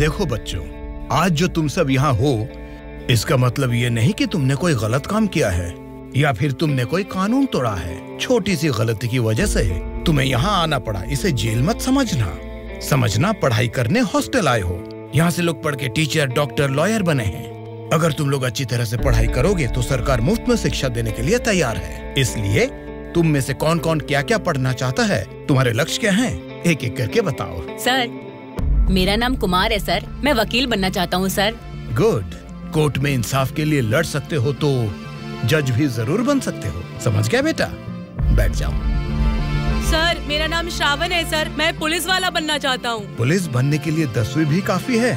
देखो बच्चों, आज जो तुम सब यहाँ हो, इसका मतलब ये नहीं कि तुमने कोई गलत काम किया है या फिर तुमने कोई कानून तोड़ा है। छोटी सी गलती की वजह से तुम्हें यहाँ आना पड़ा, इसे जेल मत समझना। पढ़ाई करने हॉस्टल आए हो। यहाँ से लोग पढ़ के टीचर, डॉक्टर, लॉयर बने हैं। अगर तुम लोग अच्छी तरह से पढ़ाई करोगे तो सरकार मुफ्त में शिक्षा देने के लिए तैयार है। इसलिए तुम में से कौन कौन क्या क्या पढ़ना चाहता है, तुम्हारे लक्ष्य क्या हैं, एक एक करके बताओ। सर, मेरा नाम कुमार है सर, मैं वकील बनना चाहता हूँ सर। गुड। कोर्ट में इंसाफ के लिए लड़ सकते हो तो जज भी जरूर बन सकते हो। समझ गया बेटा? बैठ जाओ। सर, मेरा नाम श्रावण है सर, मैं पुलिस वाला बनना चाहता हूँ। पुलिस बनने के लिए 10वीं भी काफी है,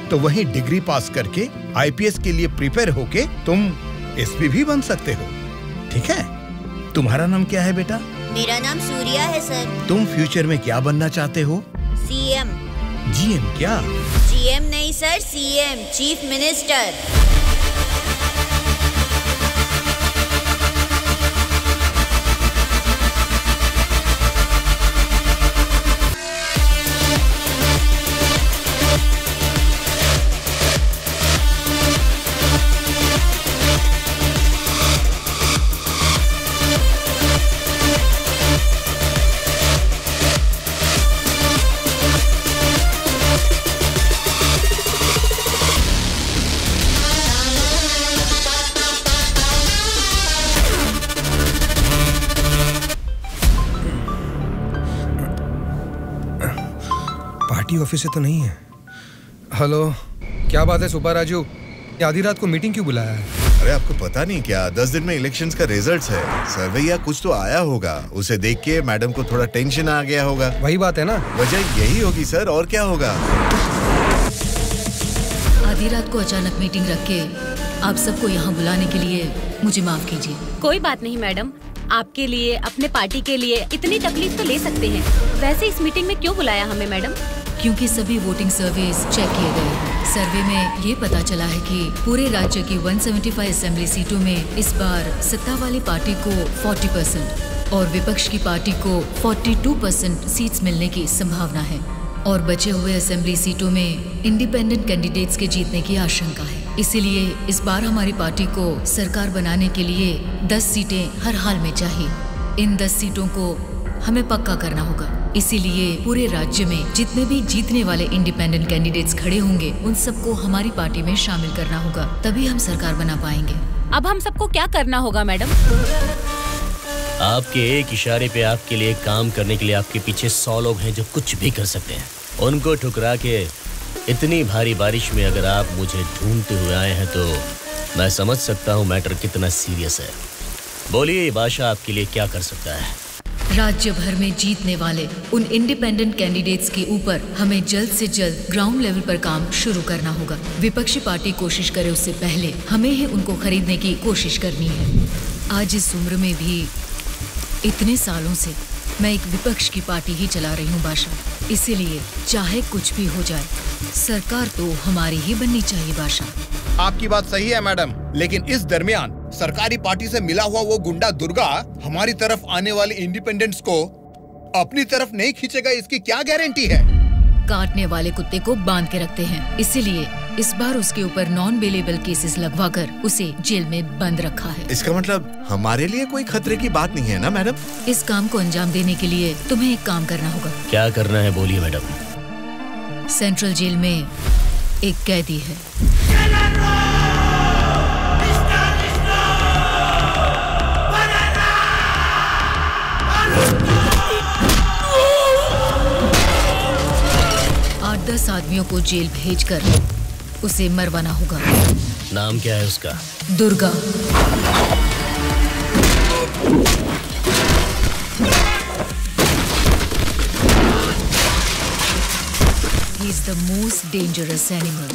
तो वहीं डिग्री पास करके IPS के लिए प्रिपेयर होके तुम SP भी बन सकते हो। ठीक है? तुम्हारा नाम क्या है बेटा? मेरा नाम सूर्या है सर। तुम फ्यूचर में क्या बनना चाहते हो? CM। GM क्या? GM नहीं sir, CM, chief minister. Office से तो नहीं है। हेलो, क्या बात है सुपर राजू, आधी रात को मीटिंग क्यों बुलाया है? अरे आपको पता नहीं क्या, 10 दिन में इलेक्शंस का रिजल्ट्स है। सर्वे या कुछ तो आया होगा, उसे देख के मैडम को थोड़ा टेंशन आ गया होगा। वही बात है ना? वजह यही होगी सर, और क्या होगा। आधी रात को अचानक मीटिंग रख के आप सबको यहाँ बुलाने के लिए मुझे माफ कीजिए। कोई बात नहीं मैडम, आपके लिए, अपने पार्टी के लिए इतनी तकलीफ तो ले सकते हैं। वैसे इस मीटिंग में क्यों बुलाया हमें मैडम? क्योंकि सभी वोटिंग सर्वेस चेक किए गए हैं। सर्वे में ये पता चला है कि पूरे राज्य की 175 असेंबली सीटों में इस बार सत्ता वाली पार्टी को 40% और विपक्ष की पार्टी को 42% सीट्स मिलने की संभावना है और बचे हुए असेंबली सीटों में इंडिपेंडेंट कैंडिडेट्स के जीतने की आशंका है। इसीलिए इस बार हमारी पार्टी को सरकार बनाने के लिए 10 सीटें हर हाल में चाहिए। इन 10 सीटों को हमें पक्का करना होगा। इसीलिए पूरे राज्य में जितने भी जीतने वाले इंडिपेंडेंट कैंडिडेट्स खड़े होंगे उन सबको हमारी पार्टी में शामिल करना होगा, तभी हम सरकार बना पाएंगे। अब हम सबको क्या करना होगा मैडम? आपके एक इशारे पे आपके लिए काम करने के लिए आपके पीछे 100 लोग हैं जो कुछ भी कर सकते हैं। उनको ठुकरा के इतनी भारी बारिश में अगर आप मुझे ढूंढते हुए आए हैं तो मैं समझ सकता हूँ मैटर कितना सीरियस है। बोलिए, बादशाह आपके लिए क्या कर सकता है? राज्य भर में जीतने वाले उन इंडिपेंडेंट कैंडिडेट्स के ऊपर हमें जल्द से जल्द ग्राउंड लेवल पर काम शुरू करना होगा। विपक्षी पार्टी कोशिश करे उससे पहले हमें ही उनको खरीदने की कोशिश करनी है। आज इस उम्र में भी इतने सालों से मैं एक विपक्ष की पार्टी ही चला रही हूँ बादशाह। इसीलिए चाहे कुछ भी हो जाए, सरकार तो हमारी ही बननी चाहिए बादशाह। आपकी बात सही है मैडम, लेकिन इस दरमियान सरकारी पार्टी से मिला हुआ वो गुंडा दुर्गा हमारी तरफ आने वाले इंडिपेंडेंट्स को अपनी तरफ नहीं खींचेगा, इसकी क्या गारंटी है? काटने वाले कुत्ते को बांध के रखते हैं, इसीलिए इस बार उसके ऊपर नॉन बेलेबल केसेस लगवाकर उसे जेल में बंद रखा है। इसका मतलब हमारे लिए कोई खतरे की बात नहीं है ना मैडम? इस काम को अंजाम देने के लिए तुम्हें एक काम करना होगा। क्या करना है बोलिए मैडम। सेंट्रल जेल में एक कैदी है। 8-10 आदमियों को जेल भेजकर उसे मरवाना होगा। नाम क्या है उसका? Durga. He is the most dangerous animal.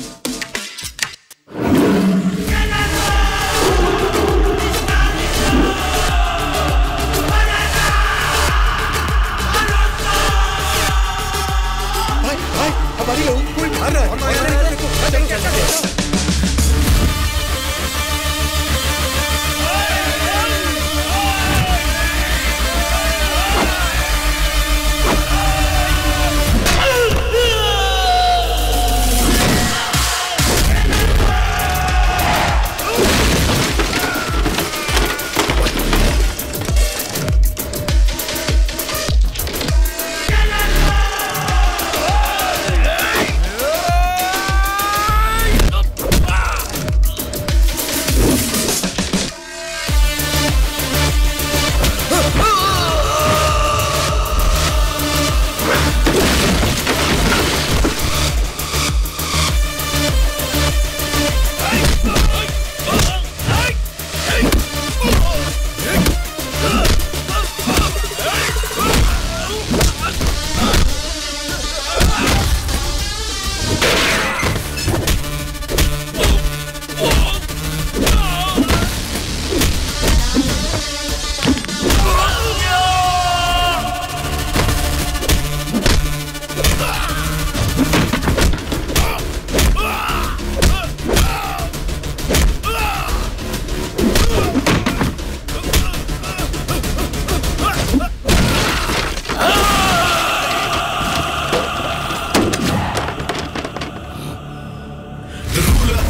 हमारी लोगों को कोई मार रहा है।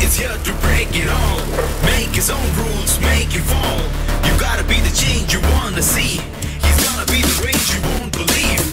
He's here to break it all. Make his own rules, make you fall. You gotta be the change you wanna see. He's gonna be the range you won't believe.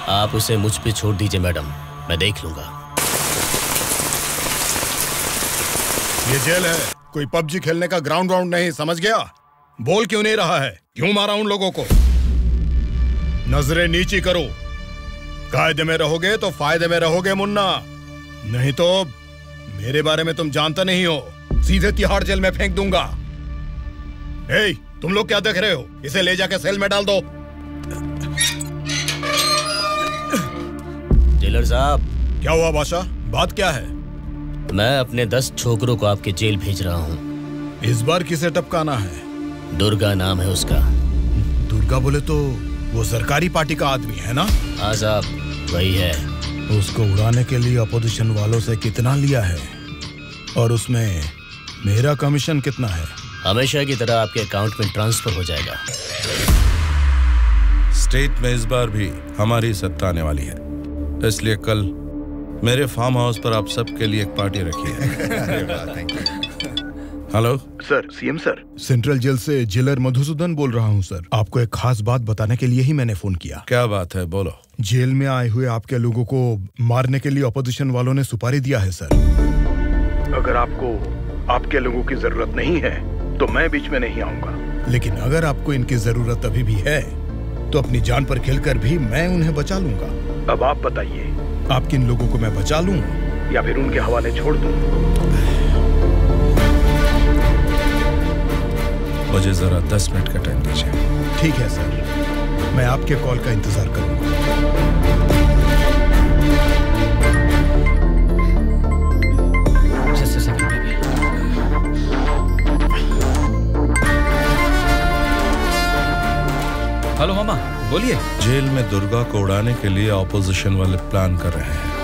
आप उसे मुझ पे छोड़ दीजिए मैडम, मैं देख लूंगा। ये जेल है, कोई पबजी खेलने का ग्राउंड वाउंड नहीं, समझ गया? बोल क्यों नहीं रहा है? क्यों मारा उन लोगों को? नजरें नीची करो। कायदे में रहोगे तो फायदे में रहोगे मुन्ना, नहीं तो मेरे बारे में तुम जानता नहीं हो, सीधे तिहाड़ जेल में फेंक दूंगा। ए, तुम लोग क्या देख रहे हो? इसे ले जाके सेल में डाल दो। जेलर साहब। क्या हुआ बादशाह, बात क्या है? मैं अपने 10 छोकरों को आपके जेल भेज रहा हूँ। इस बार किसे टपकाना है? दुर्गा नाम है उसका। दुर्गा बोले तो वो सरकारी पार्टी का आदमी है ना? हाँ साहब, वही है। उसको उड़ाने के लिए अपोजिशन वालों से कितना लिया है और उसमें मेरा कमीशन कितना है? हमेशा की तरह आपके अकाउंट में ट्रांसफर हो जाएगा। स्टेट में इस बार भी हमारी सत्ता आने वाली है, इसलिए कल मेरे फार्म हाउस पर आप सबके लिए एक पार्टी रखी है। Hello sir, CM sir. Central jail से जेलर मधुसूदन बोल रहा हूँ सर। आपको एक खास बात बताने के लिए ही मैंने फोन किया। क्या बात है, बोलो। जेल में आए हुए आपके लोगों को मारने के लिए अपोजिशन वालों ने सुपारी दिया है सर। अगर आपको आपके लोगों की जरूरत नहीं है तो मैं बीच में नहीं आऊंगा, लेकिन अगर आपको इनकी जरूरत अभी भी है तो अपनी जान पर खेलकर भी मैं उन्हें बचा लूंगा। अब आप बताइए, आप किन लोगों को मैं बचा लूं या फिर उनके हवाले छोड़ दूं? मुझे जरा 10 मिनट का टाइम दीजिए। ठीक है सर, मैं आपके कॉल का इंतजार करूंगा। हेलो मामा, बोलिए। जेल में दुर्गा को उड़ाने के लिए ऑपोजिशन वाले प्लान कर रहे हैं।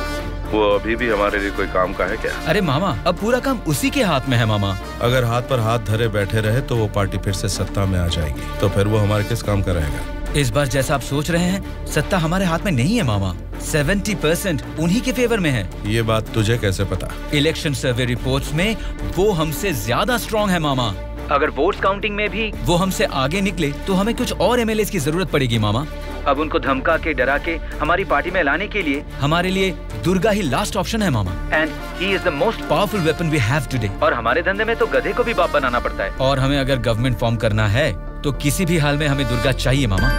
वो अभी भी हमारे लिए कोई काम का है क्या? अरे मामा, अब पूरा काम उसी के हाथ में है मामा। अगर हाथ पर हाथ धरे बैठे रहे तो वो पार्टी फिर से सत्ता में आ जाएगी, तो फिर वो हमारे किस काम का रहेगा? इस बार जैसा आप सोच रहे हैं, सत्ता हमारे हाथ में नहीं है मामा। 70% उन्हीं के फेवर में है। ये बात तुझे कैसे पता? इलेक्शन सर्वे रिपोर्ट्स में वो हमसे ज्यादा स्ट्रॉन्ग है मामा। अगर वोट्स काउंटिंग में भी वो हमसे आगे निकले तो हमें कुछ और एमएलएस की जरूरत पड़ेगी मामा। अब उनको धमका के डरा के हमारी पार्टी में लाने के लिए हमारे लिए दुर्गा ही लास्ट ऑप्शन है मामा। And he is the most powerful weapon we have today. और हमारे धंधे में तो गधे को भी बाप बनाना पड़ता है। और हमें अगर गवर्नमेंट फॉर्म करना है तो किसी भी हाल में हमें दुर्गा चाहिए मामा।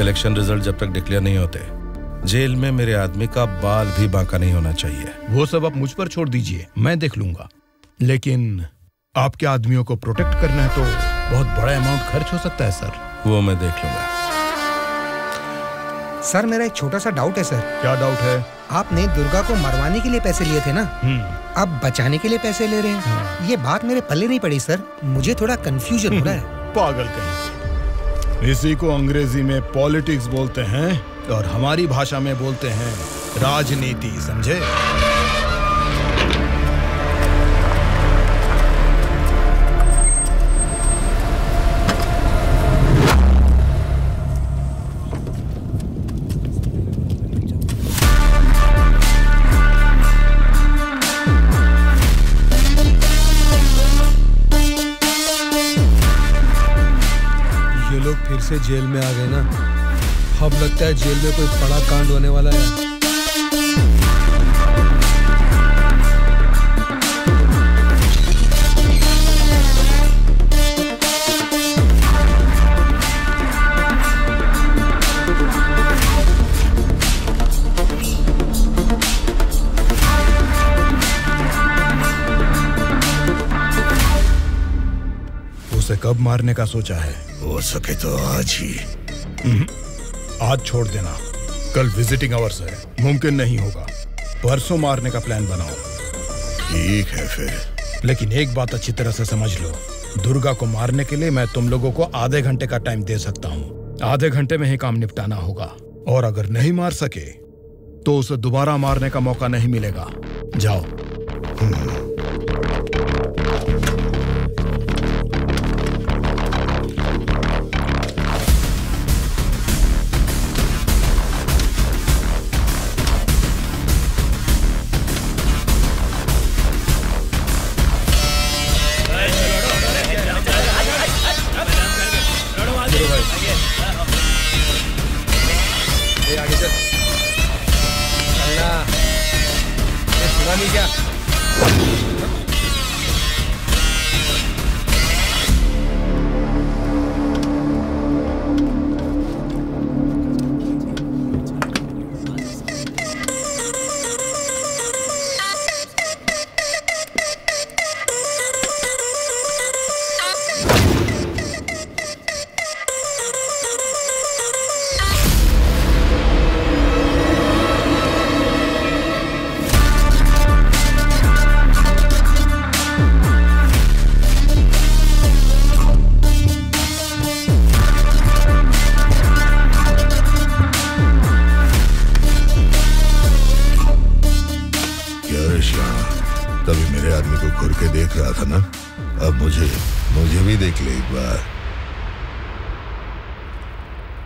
इलेक्शन रिजल्ट जब तक डिक्लेयर नहीं होते, जेल में मेरे आदमी का बाल भी बांका नहीं होना चाहिए। वो सब आप मुझ पर छोड़ दीजिए, मैं देख लूंगा। लेकिन आपके आदमियों को प्रोटेक्ट करना है तो बहुत बड़ा अमाउंट खर्च हो सकता है सर। वो मैं देख लूंगा। सर, मेरा एक छोटा सा डाउट है सर। क्या डाउट है? आपने दुर्गा को मरवाने के लिए पैसे लिए थे ना, अब बचाने के लिए पैसे ले रहे हैं। ये बात मेरे पल्ले नहीं पड़ी सर, मुझे थोड़ा कंफ्यूजन हो रहा है। पागल कहीं। इसी को अंग्रेजी में पॉलिटिक्स बोलते हैं और हमारी भाषा में बोलते हैं राजनीति, समझे? ये लोग फिर से जेल में आ गए ना। अब लगता है जेल में कोई बड़ा कांड होने वाला है। उसे कब मारने का सोचा है? हो सके तो आज ही। आज छोड़ देना, कल विजिटिंग आवर्स है, मुमकिन नहीं होगा। परसों मारने का प्लान बनाओ। ठीक है फिर। लेकिन एक बात अच्छी तरह से समझ लो, दुर्गा को मारने के लिए मैं तुम लोगों को आधे घंटे का टाइम दे सकता हूँ। आधे घंटे में ही काम निपटाना होगा, और अगर नहीं मार सके तो उसे दोबारा मारने का मौका नहीं मिलेगा। जाओ। आगे चल। अल्लाह, ये सुना नहीं क्या? तभी मेरे आदमी को घूर के देख रहा था ना, अब मुझे भी देख ले एक बार।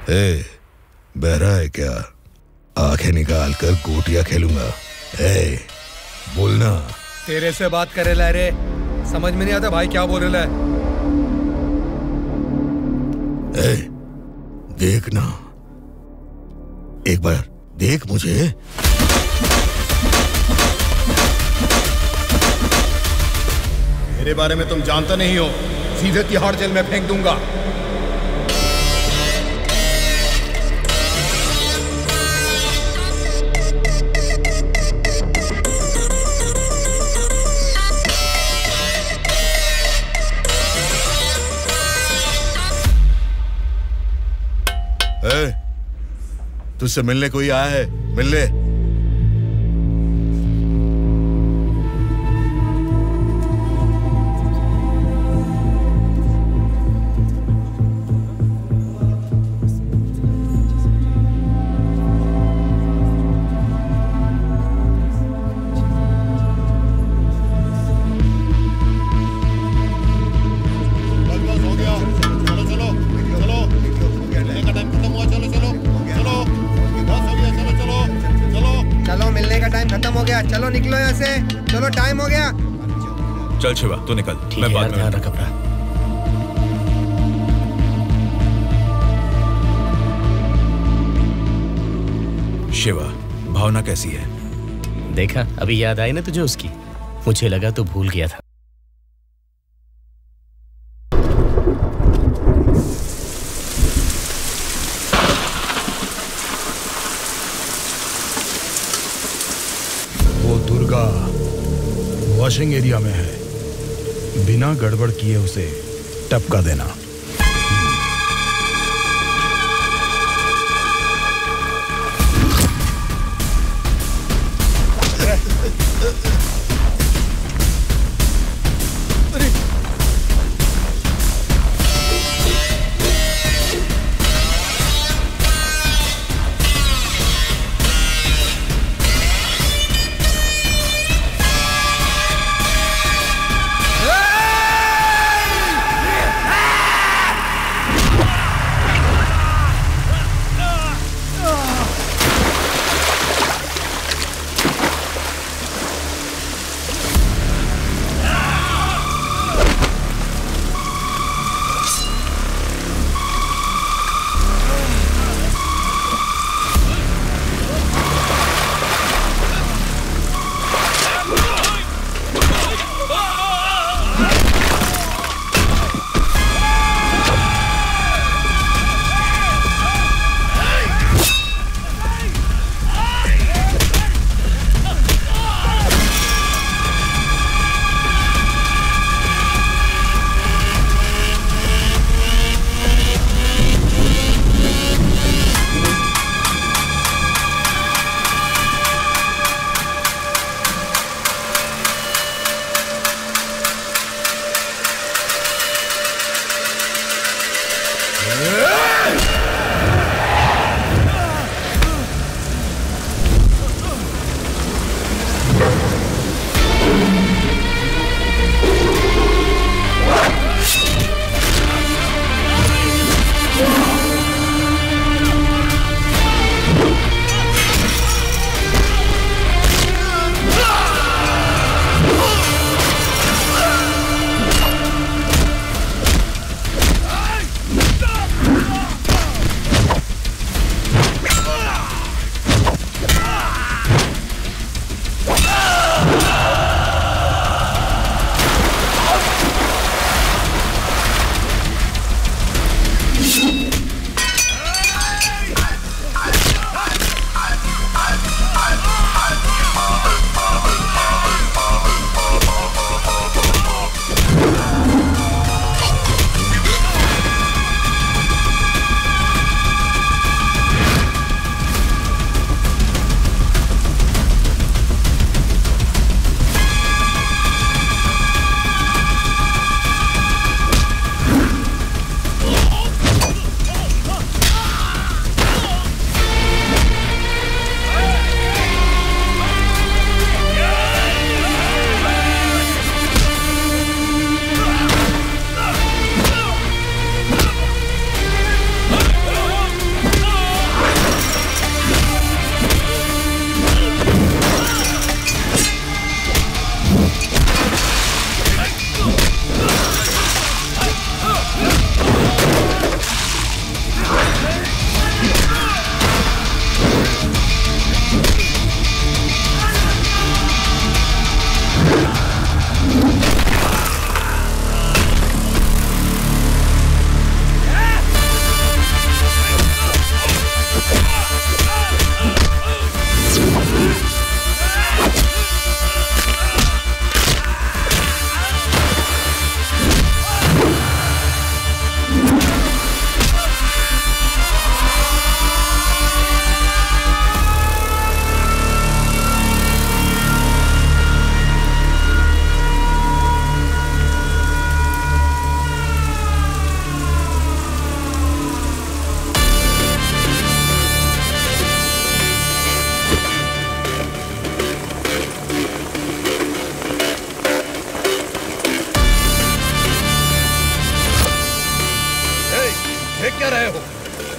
ए, बहरा है क्या? आंखें निकाल कर गोटियां खेलूंगा। ए, बोलना। तेरे से बात करे ला रे, समझ में नहीं आता भाई क्या बोल रहा है। ए, देखना, एक बार देख मुझे। मेरे बारे में तुम जानते नहीं हो, सीधे तिहाड़ जेल में फेंक दूंगा। तुझसे मिलने कोई आया है? मिलने। चलो निकलो यहाँ से, चलो टाइम हो गया। चल शिवा तू निकल, मैं बाद में ध्यान रख अपना। शिवा, भावना कैसी है? देखा, अभी याद आई ना तुझे उसकी? मुझे लगा तू भूल गया था। दुर्गा वॉशिंग एरिया में है, बिना गड़बड़ किए उसे टपका देना।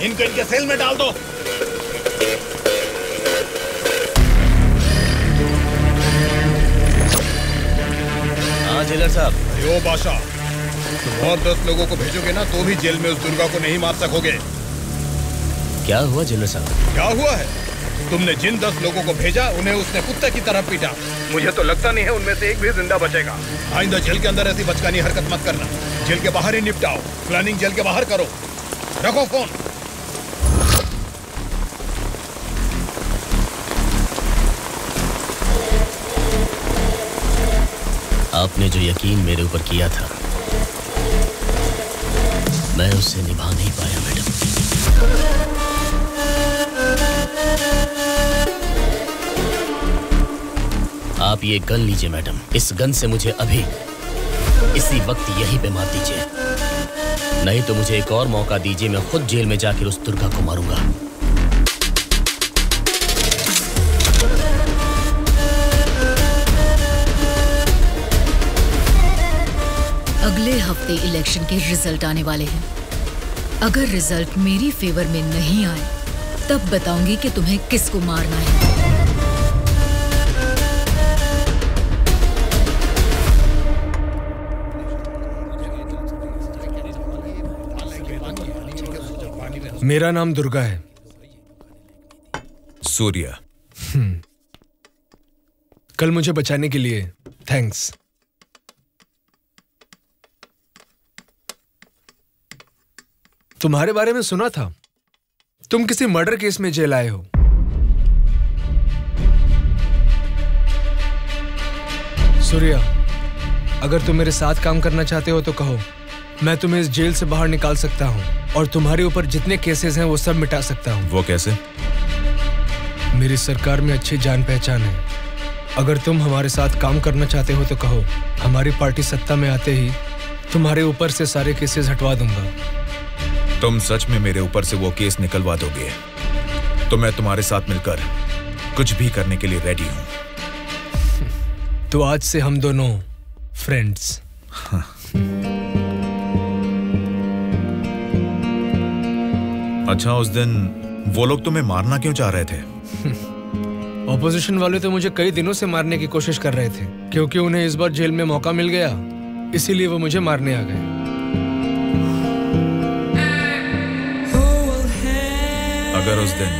इनको इनके सेल में डाल दो। हाँ जेलर साहब। यो बादशाह, तुम और 10 लोगों को भेजोगे ना तो भी जेल में उस दुर्गा को नहीं मार सकोगे। क्या हुआ जेलर साहब? क्या हुआ है? तुमने जिन 10 लोगों को भेजा उन्हें उसने कुत्ते की तरह पीटा। मुझे तो लगता नहीं है उनमें से एक भी जिंदा बचेगा। आइंदा जेल के अंदर ऐसी बचकानी हरकत मत करना। जेल के बाहर ही निपटाओ। प्लानिंग जेल के बाहर करो। रखो फोन। आपने जो यकीन मेरे ऊपर किया था मैं उससे निभा नहीं पाया मैडम। आप ये गन लीजिए मैडम। इस गन से मुझे अभी इसी वक्त यहीं पे मार दीजिए, नहीं तो मुझे एक और मौका दीजिए। मैं खुद जेल में जाकर उस दुर्गा को मारूंगा। अगले हफ्ते इलेक्शन के रिजल्ट आने वाले हैं। अगर रिजल्ट मेरी फेवर में नहीं आए तब बताऊंगी कि तुम्हें किसको मारना है। मेरा नाम दुर्गा है। सूर्या। कल मुझे बचाने के लिए थैंक्स। तुम्हारे बारे में सुना था, तुम किसी मर्डर केस में जेल आए हो। सूर्या, अगर तुम मेरे साथ काम करना चाहते हो तो कहो, मैं तुम्हें इस जेल से बाहर निकाल सकता हूं और तुम्हारे ऊपर जितने केसेस हैं वो सब मिटा सकता हूं। वो कैसे? मेरी सरकार में अच्छी जान पहचान है। अगर तुम हमारे साथ काम करना चाहते हो तो कहो, हमारी पार्टी सत्ता में आते ही तुम्हारे ऊपर से सारे केसेस हटवा दूंगा। तुम सच में मेरे ऊपर से वो केस निकलवा दोगे तो मैं तुम्हारे साथ मिलकर कुछ भी करने के लिए रेडी हूं। तो आज से हम दोनों फ्रेंड्स। हाँ। अच्छा, उस दिन वो लोग तुम्हें मारना क्यों चाह रहे थे? ऑपोजिशन वाले तो मुझे कई दिनों से मारने की कोशिश कर रहे थे, क्योंकि उन्हें इस बार जेल में मौका मिल गया, इसीलिए वो मुझे मारने आ गए। अगर उस दिन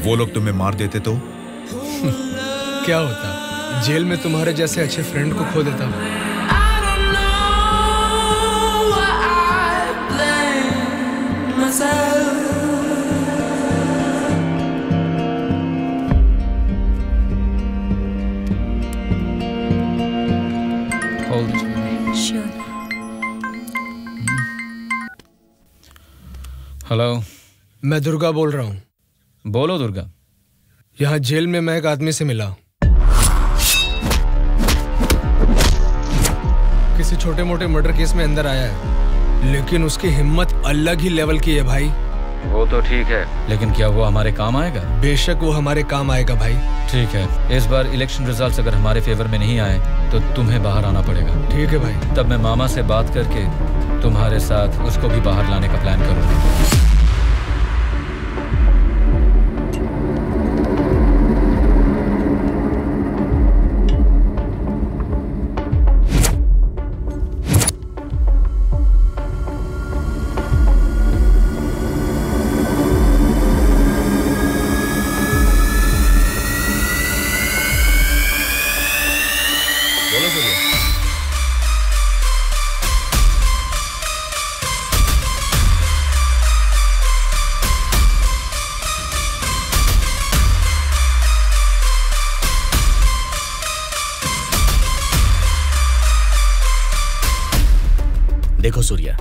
वो लोग तुम्हें मार देते तो? क्या होता? जेल में तुम्हारे जैसे अच्छे फ्रेंड को खो देता। हेलो, मैं दुर्गा बोल रहा हूँ। बोलो दुर्गा। यहाँ जेल में मैं एक आदमी से मिला। किसी छोटे मोटे मर्डर केस में अंदर आया है, लेकिन उसकी हिम्मत अलग ही लेवल की है भाई। वो तो ठीक है, लेकिन क्या वो हमारे काम आएगा? बेशक वो हमारे काम आएगा भाई। ठीक है, इस बार इलेक्शन रिजल्ट्स अगर हमारे फेवर में नहीं आए तो तुम्हें बाहर आना पड़ेगा। ठीक है भाई। तब मैं मामा से बात करके तुम्हारे साथ उसको भी बाहर लाने का प्लान करूंगा। देखो सूर्या,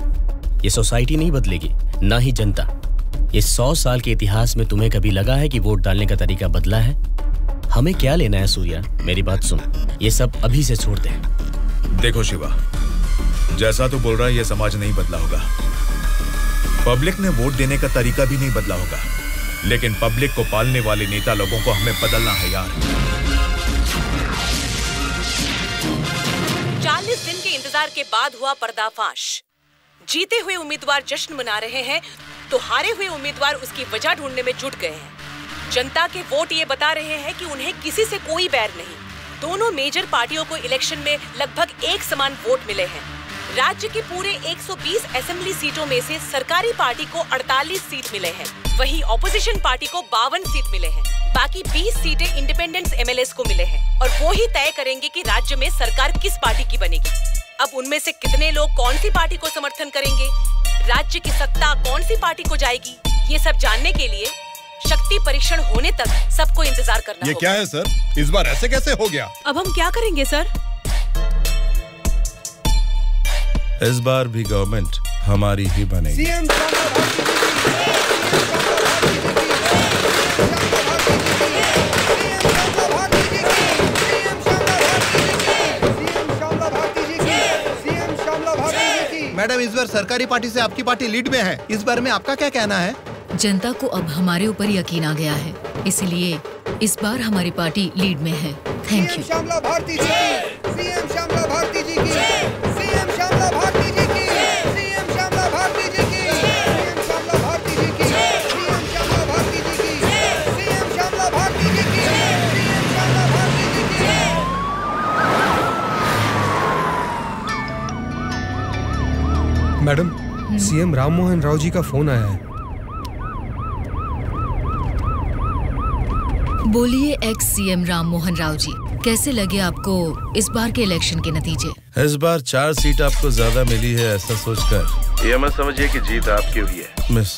ये सोसाइटी नहीं बदलेगी, ना ही जनता। ये 100 साल के इतिहास में तुम्हें कभी लगा है कि वोट डालने का तरीका बदला है? हमें क्या लेना है सूर्या, मेरी बात सुन, ये सब अभी से छोड़ दे। देखो शिवा, जैसा तू बोल रहा है ये समाज नहीं बदला होगा, पब्लिक ने वोट देने का तरीका भी नहीं बदला होगा, लेकिन पब्लिक को पालने वाले नेता लोगों को हमें बदलना है यार। 40 दिन के इंतजार के बाद हुआ पर्दाफाश। जीते हुए उम्मीदवार जश्न मना रहे हैं तो हारे हुए उम्मीदवार उसकी वजह ढूंढने में जुट गए हैं। जनता के वोट ये बता रहे हैं कि उन्हें किसी से कोई बैर नहीं। दोनों मेजर पार्टियों को इलेक्शन में लगभग एक समान वोट मिले हैं। राज्य की पूरे 120 असेंबली सीटों में से सरकारी पार्टी को 48 सीट मिले हैं, वहीं ऑपोजिशन पार्टी को 52 सीट मिले हैं। बाकी 20 सीटें इंडिपेंडेंट एमएलएस को मिले हैं और वो ही तय करेंगे कि राज्य में सरकार किस पार्टी की बनेगी। अब उनमें से कितने लोग कौन सी पार्टी को समर्थन करेंगे, राज्य की सत्ता कौन सी पार्टी को जाएगी, ये सब जानने के लिए शक्ति परीक्षण होने तक सबको इंतजार करना ये होगा। क्या है सर, इस बार ऐसे कैसे हो गया? अब हम क्या करेंगे सर? इस बार भी गवर्नमेंट हमारी ही बनेगी। मैडम, इस बार सरकारी पार्टी से आपकी पार्टी लीड में है, इस बार में आपका क्या कहना है? जनता को अब हमारे ऊपर यकीन आ गया है, इसलिए इस बार हमारी पार्टी लीड में है। Thank you. श्यामला भारती जी की, सीएम श्यामला भारती जी की, सीएम श्यामला भारती जी की, सीएम श्यामला भारती जी की, सीएम श्यामला भारती जी की, सीएम श्यामला भारती जी की, सीएम श्यामला भारती जी की, सीएम श्यामला भारती जी की। मैडम, सीएम राम मोहन राव जी का फोन आया है। बोलिए एक्स सीएम राम मोहन राव जी, कैसे लगे आपको इस बार के इलेक्शन के नतीजे? इस बार 4 सीट आपको ज्यादा मिली है, ऐसा सोचकर ये मत समझिए कि जीत आपकी हुई है। मिस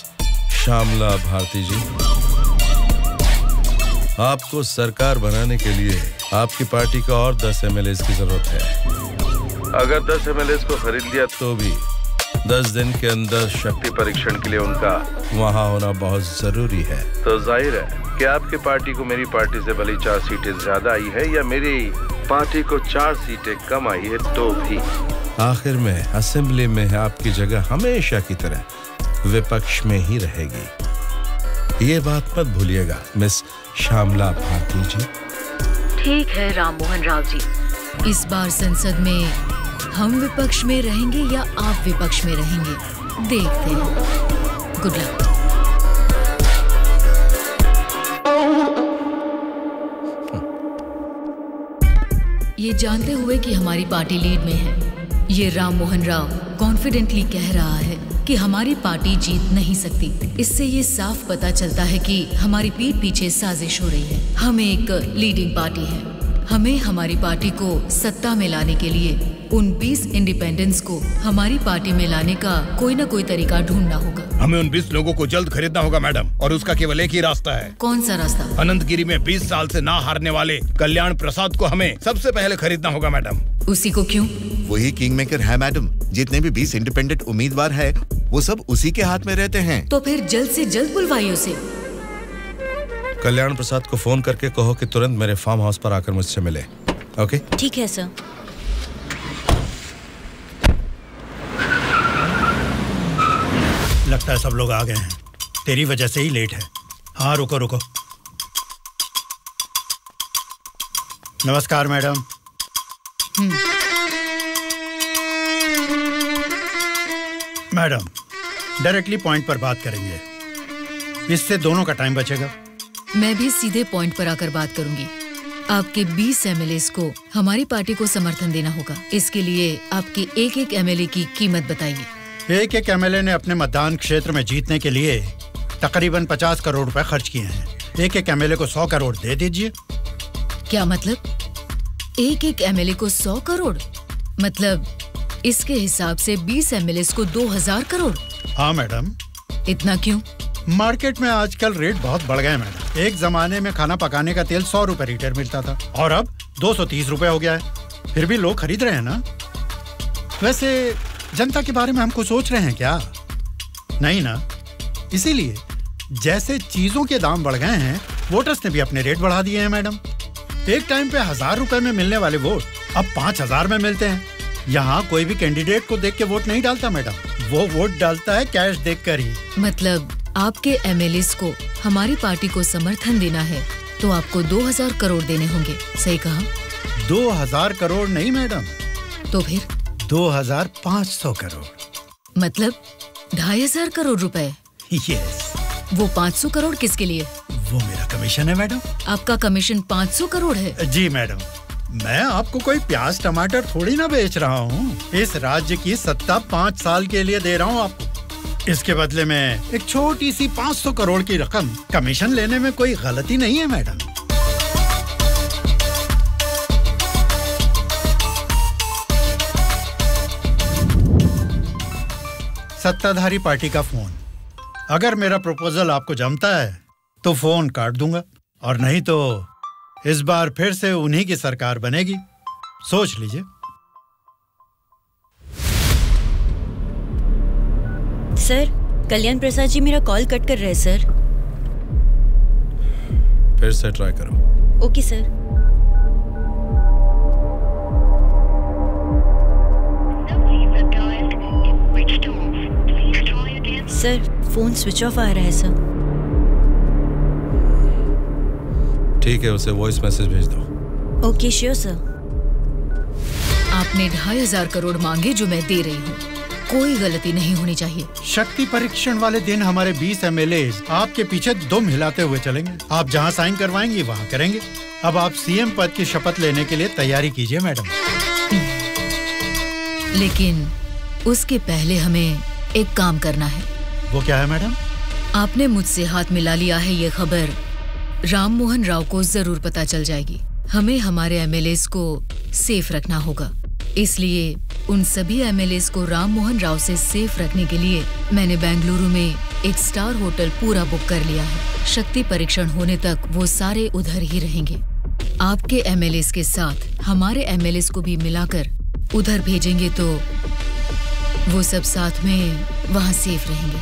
श्यामला भारती जी, आपको सरकार बनाने के लिए आपकी पार्टी का और 10 एमएलएस की जरूरत है। अगर 10 एमएलएस को खरीद लिया तो भी 10 दिन के अंदर शक्ति परीक्षण के लिए उनका वहाँ होना बहुत जरूरी है। तो जाहिर है कि आपकी पार्टी को मेरी पार्टी से भले 4 सीटें ज्यादा आई है या मेरी पार्टी को 4 सीटें कम आई है, तो भी आखिर में असेंबली में आपकी जगह हमेशा की तरह विपक्ष में ही रहेगी। ये बात मत भूलिएगा मिस श्यामला भारती जी। ठीक है राम मोहन राव जी, इस बार संसद में हम विपक्ष में रहेंगे या आप विपक्ष में रहेंगे, देखते हैं। Good luck. ये जानते हुए कि हमारी पार्टी लीड में है, ये राम मोहन राव कॉन्फिडेंटली कह रहा है कि हमारी पार्टी जीत नहीं सकती। इससे ये साफ पता चलता है कि हमारी पीठ पीछे साजिश हो रही है। हम एक लीडिंग पार्टी है, हमें हमारी पार्टी को सत्ता में लाने के लिए उन 20 इंडिपेंडेंट्स को हमारी पार्टी में लाने का कोई न कोई तरीका ढूंढना होगा। हमें उन 20 लोगों को जल्द खरीदना होगा मैडम, और उसका केवल एक ही रास्ता है। कौन सा रास्ता? अनंतगिरी में 20 साल से ना हारने वाले कल्याण प्रसाद को हमें सबसे पहले खरीदना होगा मैडम। उसी को क्यों? वही किंग मेकर है मैडम। जितने भी 20 इंडिपेंडेंट उम्मीदवार है वो सब उसी के हाथ में रहते हैं। तो फिर जल्द से जल्द बुलवाइए उसे। कल्याण प्रसाद को फोन करके कहो कि तुरंत मेरे फार्म हाउस पर आकर मुझसे मिले। ओके? ठीक है सर। लगता है सब लोग आ गए हैं, तेरी वजह से ही लेट है। हाँ रुको रुको। नमस्कार मैडम। मैडम डायरेक्टली पॉइंट पर बात करेंगे, इससे दोनों का टाइम बचेगा। मैं भी सीधे पॉइंट पर आकर बात करूंगी। आपके 20 एमएलएस को हमारी पार्टी को समर्थन देना होगा। इसके लिए आपके एक एक एमएलए की कीमत बताइए। एक एक एमएलए ने अपने मतदान क्षेत्र में जीतने के लिए तकरीबन 50 करोड़ रुपए खर्च किए हैं। एक एक एमएलए को 100 करोड़ दे दीजिए। क्या मतलब? एक एक एमएलए को 100 करोड़? मतलब इसके हिसाब से 20 एमएलएस को 2000 करोड़? हाँ मैडम। इतना क्यों? मार्केट में आजकल रेट बहुत बढ़ गए मैडम। एक जमाने में खाना पकाने का तेल 100 रुपए लीटर मिलता था और अब 230 रुपए हो गया है। फिर भी लोग खरीद रहे हैं ना। वैसे जनता के बारे में हम कुछ सोच रहे हैं क्या? नहीं ना। इसीलिए जैसे चीजों के दाम बढ़ गए हैं, वोटर्स ने भी अपने रेट बढ़ा दिए हैं मैडम। एक टाइम पे 1000 रुपए में मिलने वाले वोट अब 5000 में मिलते हैं। यहाँ कोई भी कैंडिडेट को देख के वोट नहीं डालता मैडम, वो वोट डालता है कैश देखकर ही। मतलब आपके एमएलएस को हमारी पार्टी को समर्थन देना है तो आपको 2000 करोड़ देने होंगे, सही कहा? 2000 करोड़ नहीं मैडम। तो फिर? 2500 करोड़। मतलब 2500 करोड़ रुपए? यस। वो 500 करोड़ किसके लिए? वो मेरा कमीशन है मैडम। आपका कमीशन 500 करोड़ है? जी मैडम। मैं आपको कोई प्याज टमाटर थोड़ी ना बेच रहा हूँ। इस राज्य की सत्ता 5 साल के लिए दे रहा हूँ आपको। इसके बदले में एक छोटी सी 500 करोड़ की रकम कमीशन लेने में कोई गलती नहीं है मैडम। सत्ताधारी पार्टी का फोन। अगर मेरा प्रपोजल आपको जमता है तो फोन काट दूंगा, और नहीं तो इस बार फिर से उन्हीं की सरकार बनेगी। सोच लीजिए। सर, कल्याण प्रसाद जी मेरा कॉल कट कर रहे हैं सर। फिर से ट्राई करो। Okay sir. Sir, phone switch off आ रहा है सर। ठीक है, उसे वॉइस मैसेज भेज दो। Okay sure sir. आपने 2500 करोड़ मांगे जो मैं दे रही हूँ। कोई गलती नहीं होनी चाहिए। शक्ति परीक्षण वाले दिन हमारे 20 एमएलए आपके पीछे दुम हिलाते हुए चलेंगे। आप जहाँ साइन करवाएंगी वहाँ करेंगे। अब आप सीएम पद की शपथ लेने के लिए तैयारी कीजिए मैडम। लेकिन उसके पहले हमें एक काम करना है। वो क्या है मैडम? आपने मुझसे हाथ मिला लिया है, ये खबर राम मोहन राव को जरूर पता चल जाएगी। हमें हमारे एमएलएस को सेफ रखना होगा। इसलिए उन सभी एमएलएस को राम मोहन राव से सेफ रखने के लिए मैंने बेंगलुरु में एक स्टार होटल पूरा बुक कर लिया है। शक्ति परीक्षण होने तक वो सारे उधर ही रहेंगे। आपके एमएलएस के साथ हमारे एमएलएस को भी मिलाकर उधर भेजेंगे तो वो सब साथ में वहाँ सेफ रहेंगे।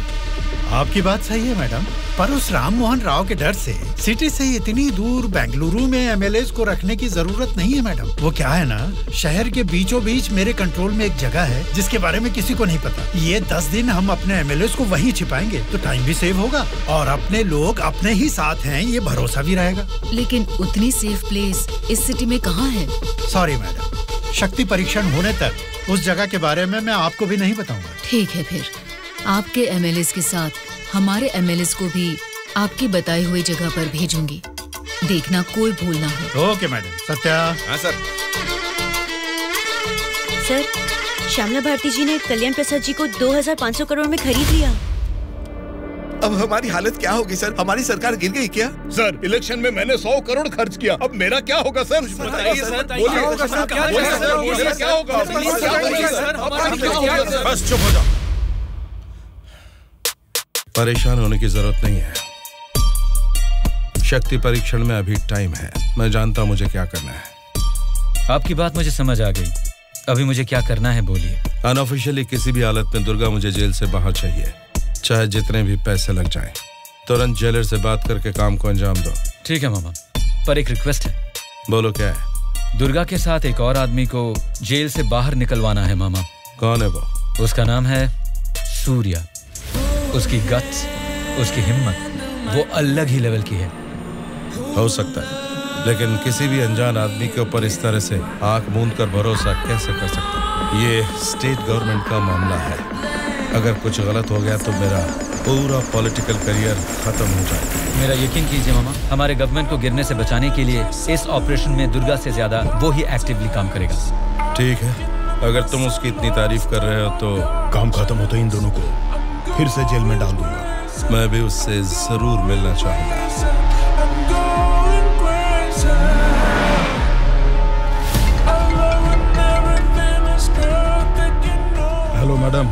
आपकी बात सही है मैडम, पर उस राम मोहन राव के डर से सिटी से इतनी दूर बेंगलुरु में एमएलएस को रखने की जरूरत नहीं है मैडम। वो क्या है ना, शहर के बीचों बीच मेरे कंट्रोल में एक जगह है जिसके बारे में किसी को नहीं पता। ये 10 दिन हम अपने एमएलएस को वहीं छिपाएंगे तो टाइम भी सेव होगा और अपने लोग अपने ही साथ हैं ये भरोसा भी रहेगा। लेकिन उतनी सेफ प्लेस इस सिटी में कहाँ है? सॉरी मैडम, शक्ति परीक्षण होने तक उस जगह के बारे में मैं आपको भी नहीं बताऊंगा। ठीक है, फिर आपके एमएलएस के साथ हमारे एमएलएस को भी आपकी बताई हुई जगह पर भेजूंगी। देखना कोई भूल ना हो। Okay madam. सत्या। हाँ सर। सर, श्यामला भारती जी ने कल्याण प्रसाद जी को 2500 करोड़ में खरीद लिया। अब हमारी हालत क्या होगी सर? हमारी सरकार गिर गई क्या? सर, इलेक्शन में मैंने 100 करोड़ खर्च किया, अब मेरा क्या होगा सर? बताइए सर, क्या होगा? बस चुप हो जाओ, परेशान होने की जरूरत नहीं है। शक्ति परीक्षण में अभी टाइम है, मैं जानता हूं मुझे क्या करना है। आपकी बात मुझे समझ आ गई, अभी मुझे क्या करना है बोलिए। अनऑफिशियली किसी भी हालत में दुर्गा मुझे जेल से बाहर चाहिए, चाहे जितने भी पैसे लग जाएं। तुरंत जेलर से बात करके काम को अंजाम दो। ठीक है मामा, पर एक रिक्वेस्ट है। बोलो क्या है? दुर्गा के साथ एक और आदमी को जेल से बाहर निकलवाना है मामा। कौन है वो? उसका नाम है सूर्या। उसकी गट्स, उसकी हिम्मत, वो अलग ही लेवल की है। हो सकता है, लेकिन किसी भी अनजान आदमी के ऊपर इस तरह से आंख मूंद कर भरोसा कैसे कर सकता है? ये स्टेट गवर्नमेंट का मामला है, अगर कुछ गलत हो गया तो मेरा पूरा पॉलिटिकल करियर खत्म हो जाएगा। मेरा यकीन कीजिए मामा, हमारे गवर्नमेंट को गिरने से बचाने के लिए इस ऑपरेशन में दुर्गा से ज्यादा वो ही एक्टिवली काम करेगा। ठीक है, अगर तुम उसकी इतनी तारीफ कर रहे हो तो काम खत्म होते इन दोनों को फिर से जेल में डाल दूंगा। मैं भी उससे जरूर मिलना चाहूंगा। हेलो मैडम,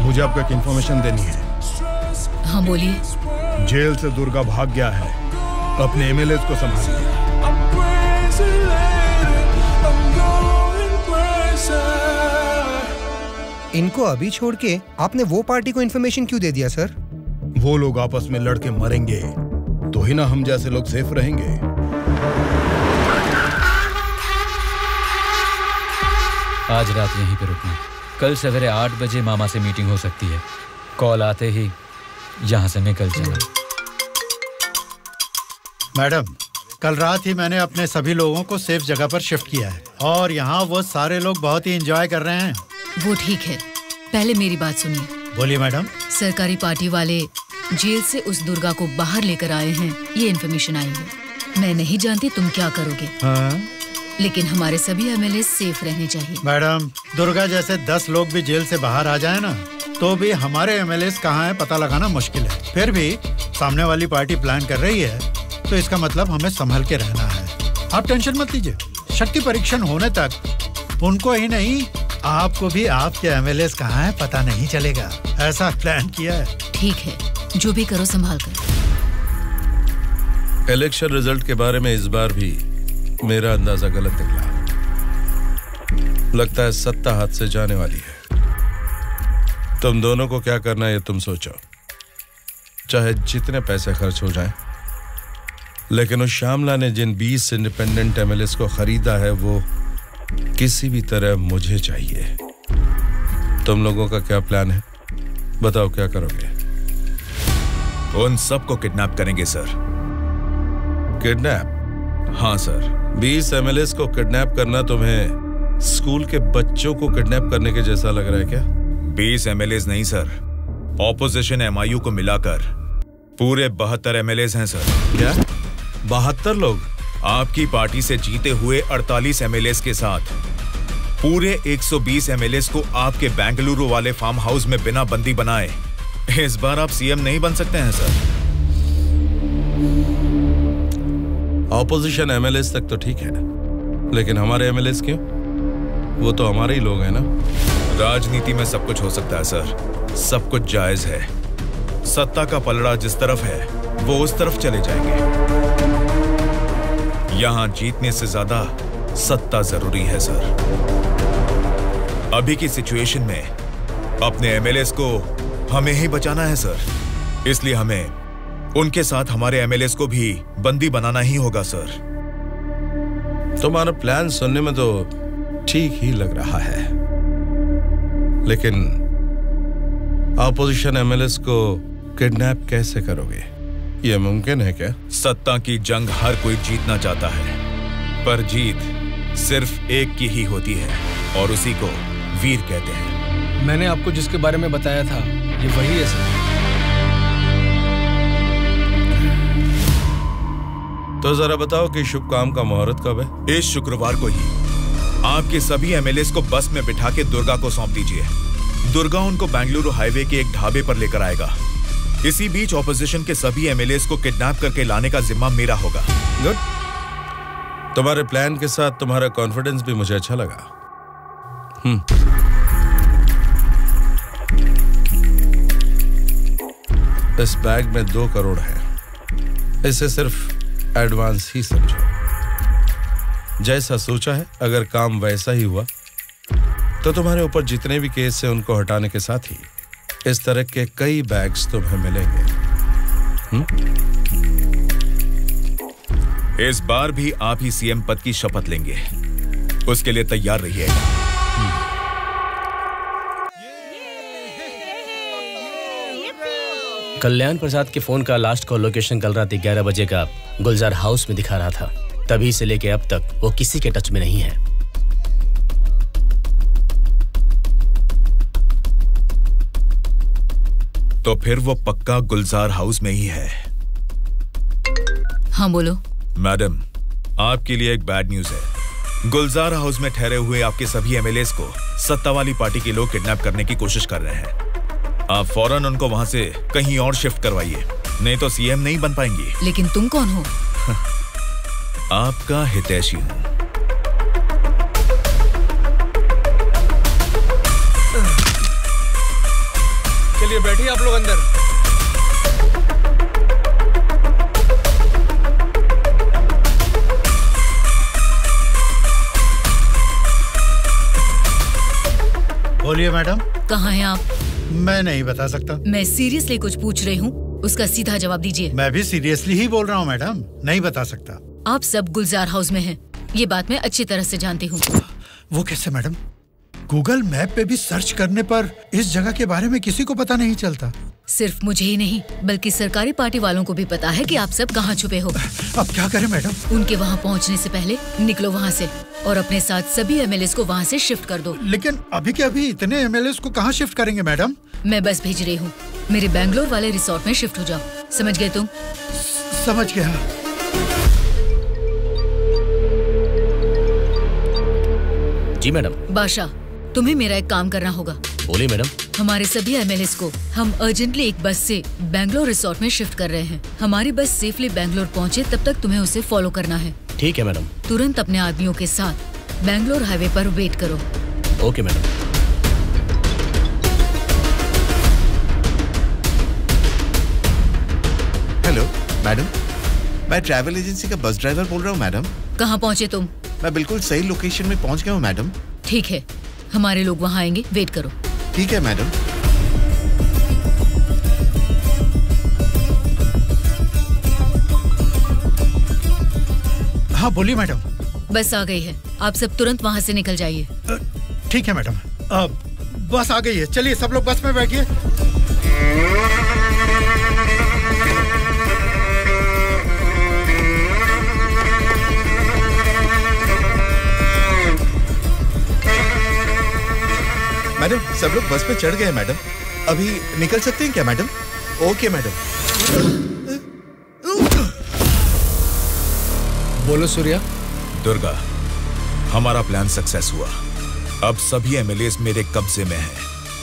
मुझे आपको एक इन्फॉर्मेशन देनी है। हाँ बोलिए। जेल से दुर्गा भाग गया है, अपने एमएलए को संभालिए। इनको अभी छोड़ के आपने वो पार्टी को इन्फॉर्मेशन क्यों दे दिया सर? वो लोग आपस में लड़के मरेंगे तो ही ना हम जैसे लोग सेफ रहेंगे। आज रात यहीं पे रुकना, कल सवेरे 8 बजे मामा से मीटिंग हो सकती है। कॉल आते ही यहाँ से निकल जाना। मैडम, कल रात ही मैंने अपने सभी लोगों को सेफ जगह पर शिफ्ट किया है और यहाँ वो सारे लोग बहुत ही एंजॉय कर रहे हैं। वो ठीक है, पहले मेरी बात सुनिए। बोलिए मैडम। सरकारी पार्टी वाले जेल से उस दुर्गा को बाहर लेकर आए हैं, ये इन्फॉर्मेशन आई है। मैं नहीं जानती तुम क्या करोगे। हाँ? लेकिन हमारे सभी एमएलए सेफ रहने चाहिए। मैडम, दुर्गा जैसे 10 लोग भी जेल से बाहर आ जाए ना तो भी हमारे एमएलए कहाँ है पता लगाना मुश्किल है। फिर भी सामने वाली पार्टी प्लान कर रही है तो इसका मतलब हमें संभल के रहना है। आप टेंशन मत लीजिए, शक्ति परीक्षण होने तक उनको ही नहीं आपको भी आपके एमएलए कहाँ है पता नहीं चलेगा। ऐसा प्लान किया है। ठीक है, जो भी करो संभाल कर। इलेक्शन रिजल्ट के बारे में इस बार भी मेरा अंदाजा गलत निकला। लगता है सत्ता हाथ से जाने वाली है। तुम दोनों को क्या करना है ये तुम सोचो, चाहे जितने पैसे खर्च हो जाएं। लेकिन उस श्यामला ने जिन 20 इंडिपेंडेंट एमएलएस को खरीदा है वो किसी भी तरह मुझे चाहिए। तुम लोगों का क्या प्लान है, बताओ क्या करोगे? उन सबको किडनैप करेंगे सर। किडनैप? हाँ सर। 20 एमएलएस को किडनैप करना तुम्हें स्कूल के बच्चों को किडनैप करने के जैसा लग रहा है क्या? 20 एमएलएस नहीं सर, ऑपोजिशन एमआईयू को मिलाकर पूरे 72 एमएलएस हैं सर। क्या 72 लोग? आपकी पार्टी से जीते हुए 48 एमएलएस के साथ पूरे 120 एमएलएस को आपके बेंगलुरु वाले फार्म हाउस में बिना बंदी बनाए इस बार आप सीएम नहीं बन सकते हैं सर। ऑपोजिशन एमएलएस तक तो ठीक है, लेकिन हमारे एमएलएस क्यों? वो तो हमारे ही लोग हैं ना। राजनीति में सब कुछ हो सकता है सर, सब कुछ जायज है। सत्ता का पलड़ा जिस तरफ है वो उस तरफ चले जाएंगे। यहां जीतने से ज्यादा सत्ता जरूरी है सर। अभी की सिचुएशन में अपने एमएलएस को हमें ही बचाना है सर, इसलिए हमें उनके साथ हमारे एमएलएस को भी बंदी बनाना ही होगा सर। तुम्हारा प्लान सुनने में तो ठीक ही लग रहा है, लेकिन ऑपोजिशन एमएलएस को किडनैप कैसे करोगे? यह मुमकिन है क्या? सत्ता की जंग हर कोई जीतना चाहता है, पर जीत सिर्फ एक की ही होती है और उसी को वीर कहते हैं। मैंने आपको जिसके बारे में बताया था ये वही है सर। तो जरा बताओ कि शुभ काम का मुहूर्त कब है? इस शुक्रवार को ही आपके सभी एमएलएस को बस में बिठा के दुर्गा को सौंप दीजिए। दुर्गा उनको बेंगलुरु हाईवे के एक ढाबे पर लेकर आएगा। इसी बीच ऑपोजिशन के सभी एमएलएस को किडनैप करके लाने का जिम्मा मेरा होगा। गुड। तुम्हारे प्लान के साथ तुम्हारा कॉन्फिडेंस भी मुझे अच्छा लगा। इस बैग में 2 करोड़ है, इसे सिर्फ एडवांस ही समझो। जैसा सोचा है, अगर काम वैसा ही हुआ तो तुम्हारे ऊपर जितने भी केस हैं उनको हटाने के साथ ही इस तरह के कई बैग्स तुम्हें मिलेंगे। इस बार भी आप ही सीएम पद की शपथ लेंगे, उसके लिए तैयार रहिए। कल्याण प्रसाद के फोन का लास्ट कॉल लोकेशन कल रात 11 बजे का गुलजार हाउस में दिखा रहा था। तभी से लेके अब तक वो किसी के टच में नहीं है। तो फिर वो पक्का गुलजार हाउस में ही है। हाँ बोलो। मैडम, आपके लिए एक बैड न्यूज है। गुलजार हाउस में ठहरे हुए आपके सभी एमएलएस को सत्ता वाली पार्टी के लोग किडनैप करने की कोशिश कर रहे हैं। आप फौरन उनको वहां से कहीं और शिफ्ट करवाइए, नहीं तो सीएम नहीं बन पाएंगी। लेकिन तुम कौन हो? आपका हितैषी हूं। चलिए बैठिए आप लोग अंदर। बोलिए मैडम। कहाँ हैं आप? मैं नहीं बता सकता। मैं सीरियसली कुछ पूछ रही हूँ, उसका सीधा जवाब दीजिए। मैं भी सीरियसली ही बोल रहा हूँ मैडम, नहीं बता सकता। आप सब गुलजार हाउस में हैं, ये बात मैं अच्छी तरह से जानती हूँ। वो कैसे मैडम? गूगल मैप पे भी सर्च करने पर इस जगह के बारे में किसी को पता नहीं चलता। सिर्फ मुझे ही नहीं बल्कि सरकारी पार्टी वालों को भी पता है कि आप सब कहाँ छुपे हो। अब क्या करें मैडम? उनके वहाँ पहुँचने से पहले निकलो वहाँ से और अपने साथ सभी एमएलएस को वहाँ से शिफ्ट कर दो। लेकिन अभी के अभी इतने एमएलएस को कहाँ शिफ्ट करेंगे मैडम? मैं बस भेज रही हूँ, मेरे बेंगलोर वाले रिसोर्ट में शिफ्ट हो जाओ। समझ गए तुम? समझ गया। जी मैडम। बादशाह, तुम्हें मेरा एक काम करना होगा। बोलिए मैडम। हमारे सभी एमएलएस को हम अर्जेंटली एक बस से बेंगलोर रिसोर्ट में शिफ्ट कर रहे हैं। हमारी बस सेफली बेंगलोर पहुंचे तब तक तुम्हें उसे फॉलो करना है। ठीक है मैडम। तुरंत अपने आदमियों के साथ बेंगलोर हाईवे पर वेट करो। Okay madam. हेलो मैडम, मैं ट्रैवल एजेंसी का बस ड्राइवर बोल रहा हूँ मैडम। कहाँ पहुँचे तुम? मैं बिल्कुल सही लोकेशन में पहुँच गया हूँ मैडम। ठीक है, हमारे लोग वहाँ आएंगे, वेट करो। ठीक है मैडम। हाँ बोलिए मैडम। बस आ गई है, आप सब तुरंत वहाँ से निकल जाइए। ठीक है मैडम। बस आ गई है, चलिए सब लोग बस में बैठिए। मैडम, सब लोग बस पे चढ़ गए मैडम। अभी निकल सकते हैं क्या मैडम? Okay madam. बोलो सूर्या। दुर्गा, हमारा प्लान सक्सेस हुआ। अब सभी एमएलएस मेरे कब्जे में हैं।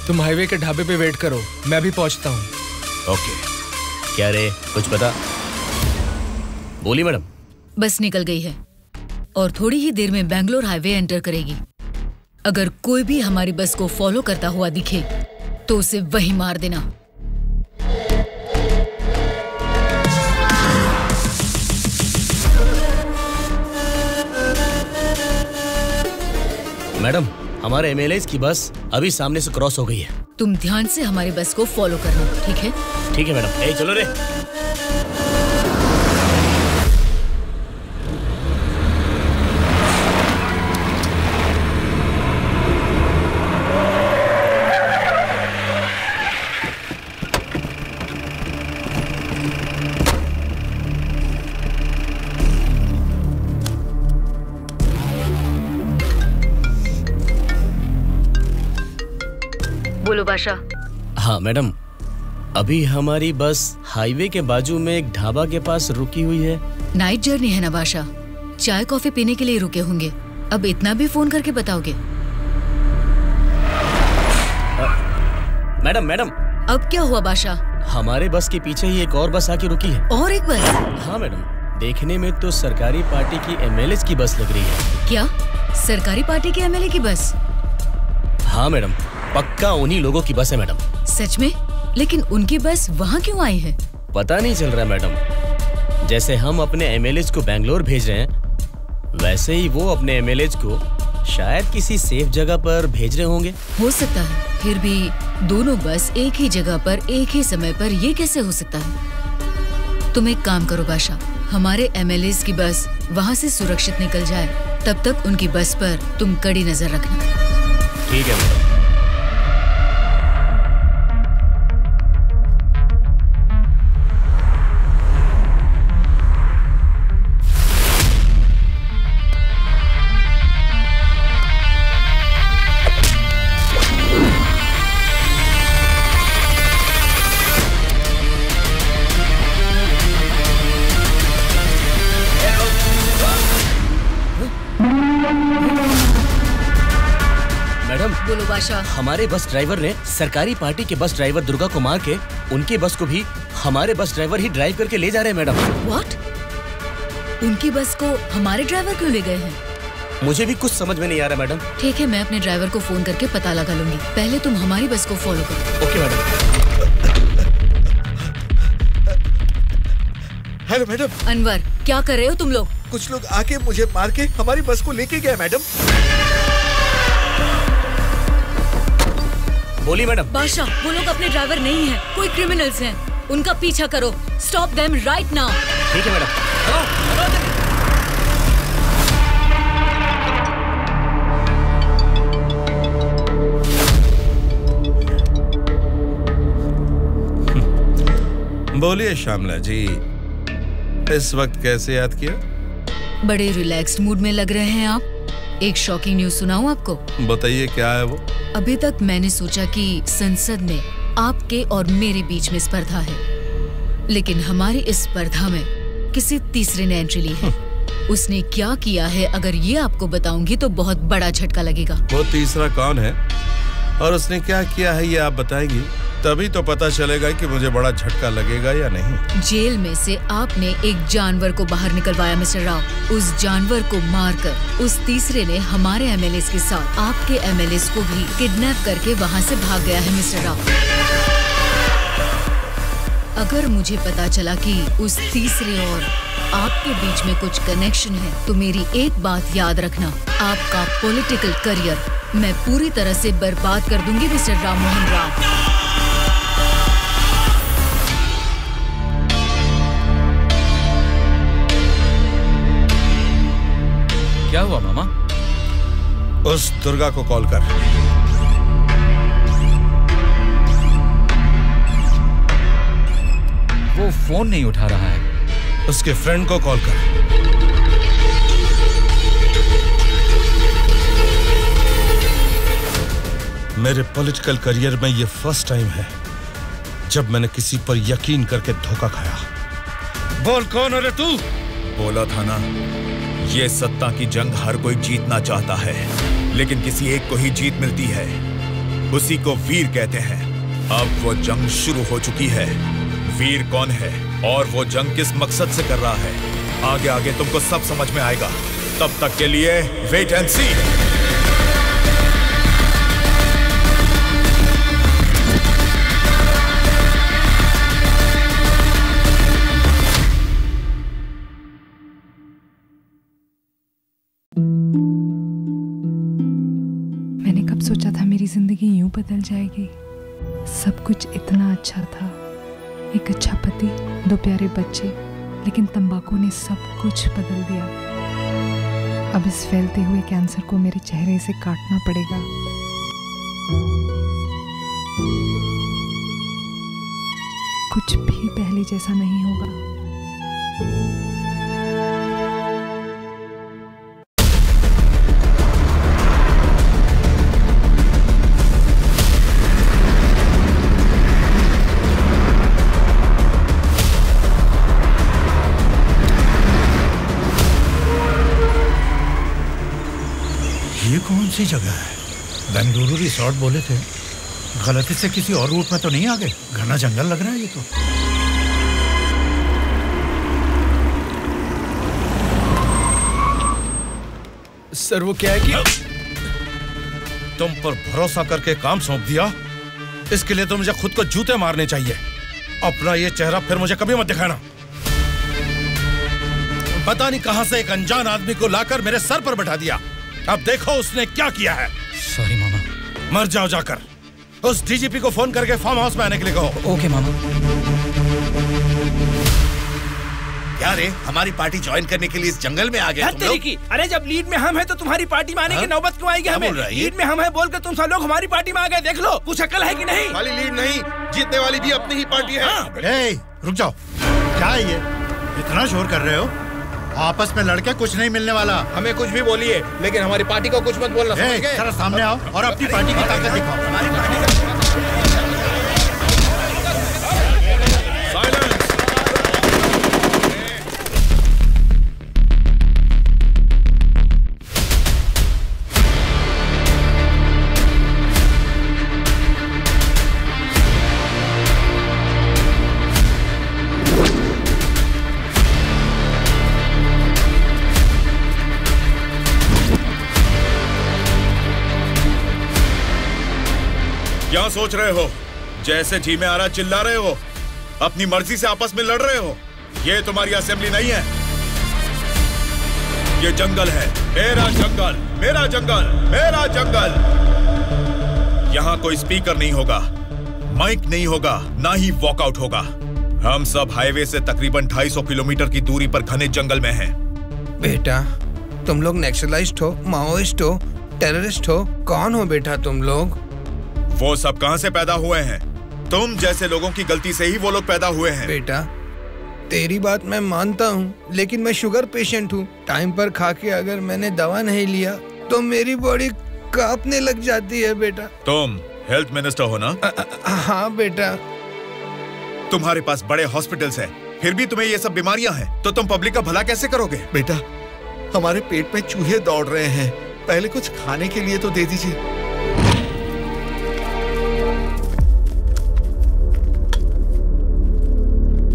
तुम हाईवे के ढाबे पे वेट करो, मैं अभी पहुंचता हूँ। ओके। क्या रे, कुछ पता? बोली मैडम। बस निकल गई है और थोड़ी ही देर में बेंगलोर हाईवे एंटर करेगी। अगर कोई भी हमारी बस को फॉलो करता हुआ दिखे तो उसे वहीं मार देना। मैडम, हमारे एमएलएस की बस अभी सामने से क्रॉस हो गई है। तुम ध्यान से हमारी बस को फॉलो करना, ठीक है? ठीक है मैडम। ए चलो रे। बोलो बादशाह। हाँ मैडम, अभी हमारी बस हाईवे के बाजू में एक ढाबा के पास रुकी हुई है। नाइट जर्नी है ना बादशाह, चाय कॉफी पीने के लिए रुके होंगे। अब इतना भी फोन करके बताओगे? Madam madam. अब क्या हुआ बादशाह? हमारे बस के पीछे ही एक और बस आके रुकी है। और एक बस? हाँ मैडम, देखने में तो सरकारी पार्टी की एमएलए की बस लग रही है। क्या सरकारी पार्टी के एमएलए की बस? हाँ मैडम, पक्का उन्हीं लोगों की बस है मैडम। सच में? लेकिन उनकी बस वहाँ क्यों आई है? पता नहीं चल रहा मैडम। जैसे हम अपने एमएलए को बैंगलोर भेज रहे हैं, वैसे ही वो अपने एमएलए को शायद किसी सेफ जगह पर भेज रहे होंगे। हो सकता है, फिर भी दोनों बस एक ही जगह पर एक ही समय पर ये कैसे हो सकता है? तुम एक काम करो बादशाह, हमारे एमएलए की बस वहाँ से सुरक्षित निकल जाए, तब तक उनकी बस पर तुम कड़ी नजर रखना। ठीक है मैडम। बोलो बादशाह। हमारे बस ड्राइवर ने सरकारी पार्टी के बस ड्राइवर दुर्गा को मार के उनकी बस को भी हमारे बस ड्राइवर ही ड्राइव करके ले जा रहे हैं मैडम। व्हाट? उनकी बस को हमारे ड्राइवर क्यों ले गए हैं? मुझे भी कुछ समझ में नहीं आ रहा मैडम। ठीक है, मैं अपने ड्राइवर को फोन करके पता लगा लूंगी। पहले तुम हमारी बस को फॉलो करो। Okay madam. Hello madam. Anwar, क्या कर रहे हो तुम लोग? कुछ लोग आके मुझे मार के हमारी बस को लेके गए मैडम। बोली मैडम। बादशाह, वो लोग अपने ड्राइवर नहीं हैं, कोई क्रिमिनल्स हैं। उनका पीछा करो। Stop them right now. ठीक है मैडम। बोलिए श्यामला जी, इस वक्त कैसे याद किया? बड़े रिलैक्स्ड मूड में लग रहे हैं आप। एक शॉकिंग न्यूज सुनाऊं आपको? बताइए, क्या है वो? अभी तक मैंने सोचा कि संसद में आपके और मेरे बीच में स्पर्धा है, लेकिन हमारी इस स्पर्धा में किसी तीसरे ने एंट्री ली है। उसने क्या किया है, अगर ये आपको बताऊंगी तो बहुत बड़ा झटका लगेगा। वो तीसरा कौन है और उसने क्या किया है, ये आप बताएंगी, तभी तो पता चलेगा कि मुझे बड़ा झटका लगेगा या नहीं। जेल में से आपने एक जानवर को बाहर निकलवाया मिस्टर राव। उस जानवर को मारकर उस तीसरे ने हमारे एमएलए के साथ आपके एमएलए को भी किडनैप करके वहाँ से भाग गया है मिस्टर राव। अगर मुझे पता चला कि उस तीसरे और आपके बीच में कुछ कनेक्शन है, तो मेरी एक बात याद रखना, आपका पॉलिटिकल करियर मैं पूरी तरह से बर्बाद कर दूंगी मिस्टर राम मोहन राव। क्या हुआ मामा? उस दुर्गा को कॉल कर। वो फोन नहीं उठा रहा है। उसके फ्रेंड को कॉल कर। मेरे पॉलिटिकल करियर में ये फर्स्ट टाइम है जब मैंने किसी पर यकीन करके धोखा खाया। बोल, कौन है रे तू? बोला था ना, ये सत्ता की जंग हर कोई जीतना चाहता है, लेकिन किसी एक को ही जीत मिलती है, उसी को वीर कहते हैं। अब वो जंग शुरू हो चुकी है। वीर कौन है और वो जंग किस मकसद से कर रहा है, आगे आगे तुमको सब समझ में आएगा। तब तक के लिए वेट एंड सी। मैंने कब सोचा था मेरी जिंदगी यूं बदल जाएगी। सब कुछ इतना अच्छा था, एक अच्छा पति, 2 प्यारे बच्चे, लेकिन तंबाकू ने सब कुछ बदल दिया। अब इस फैलते हुए कैंसर को मेरे चेहरे से काटना पड़ेगा। कुछ भी पहले जैसा नहीं होगा। ये कौन सी जगह है? बेंगलुरु रिसोर्ट बोले थे, गलती से किसी और रूट में तो नहीं आ गए? घना जंगल लग रहा है ये तो। सर वो क्या है कि तुम पर भरोसा करके काम सौंप दिया, इसके लिए तो मुझे खुद को जूते मारने चाहिए। अपना ये चेहरा फिर मुझे कभी मत दिखाना। पता नहीं कहां से एक अनजान आदमी को लाकर मेरे सर पर बैठा दिया। अब देखो उसने क्या किया है। सॉरी मामा। मर जाओ जाकर। उस डीजीपी को फोन करके फार्म हाउस में आने के लिए कहो। ओके मामा। क्या रे, हमारी पार्टी ज्वाइन करने के लिए इस जंगल में आ गए तुम लोग? अरे जब लीड में हम हैं तो तुम्हारी पार्टी में आने की नौबत क्यों आएगी हमें? लीड में हम हैं बोलकर तुम सब लोग हमारी पार्टी में आ गए। देख लो, कुछ अकल है कि नहीं? खाली लीड नहीं, जीतने वाली भी अपनी ही पार्टी है। रुक जाओ, क्या है ये? इतना शोर कर रहे हो? आपस में लड़के कुछ नहीं मिलने वाला। हमें कुछ भी बोलिए, लेकिन हमारी पार्टी को कुछ मत बोलना। समझ गए? जरा सामने आओ और अपनी पार्टी की ताकत दिखाओ। हमारी पार्टी क्या सोच रहे हो? जैसे जी में आ रहा चिल्ला रहे हो, अपनी मर्जी से आपस में लड़ रहे हो। ये तुम्हारी असेंबली नहीं है, ये जंगल है। मेरा जंगल, मेरा जंगल, मेरा जंगल। यहाँ कोई स्पीकर नहीं होगा, माइक नहीं होगा, ना ही वॉकआउट होगा। हम सब हाईवे से तकरीबन 250 किलोमीटर की दूरी पर घने जंगल में हैं। बेटा, तुम लोग नक्सलाइस्ट हो, माओइस्ट हो, टेररिस्ट हो, कौन हो बेटा तुम लोग? वो सब कहां से पैदा हुए हैं? तुम जैसे लोगों की गलती से ही वो लोग पैदा हुए हैं। बेटा, तेरी बात मैं मानता हूँ, लेकिन मैं शुगर पेशेंट हूँ। टाइम पर खा के अगर मैंने दवा नहीं लिया तो मेरी बॉडी कांपने लग जाती है बेटा। तुम हेल्थ मिनिस्टर हो ना? हाँ बेटा। तुम्हारे पास बड़े हॉस्पिटल्स हैं, फिर भी तुम्हें ये सब बीमारियां हैं, तो तुम पब्लिक का भला कैसे करोगे? बेटा, हमारे पेट में चूहे दौड़ रहे हैं, पहले कुछ खाने के लिए तो दे दीजिए।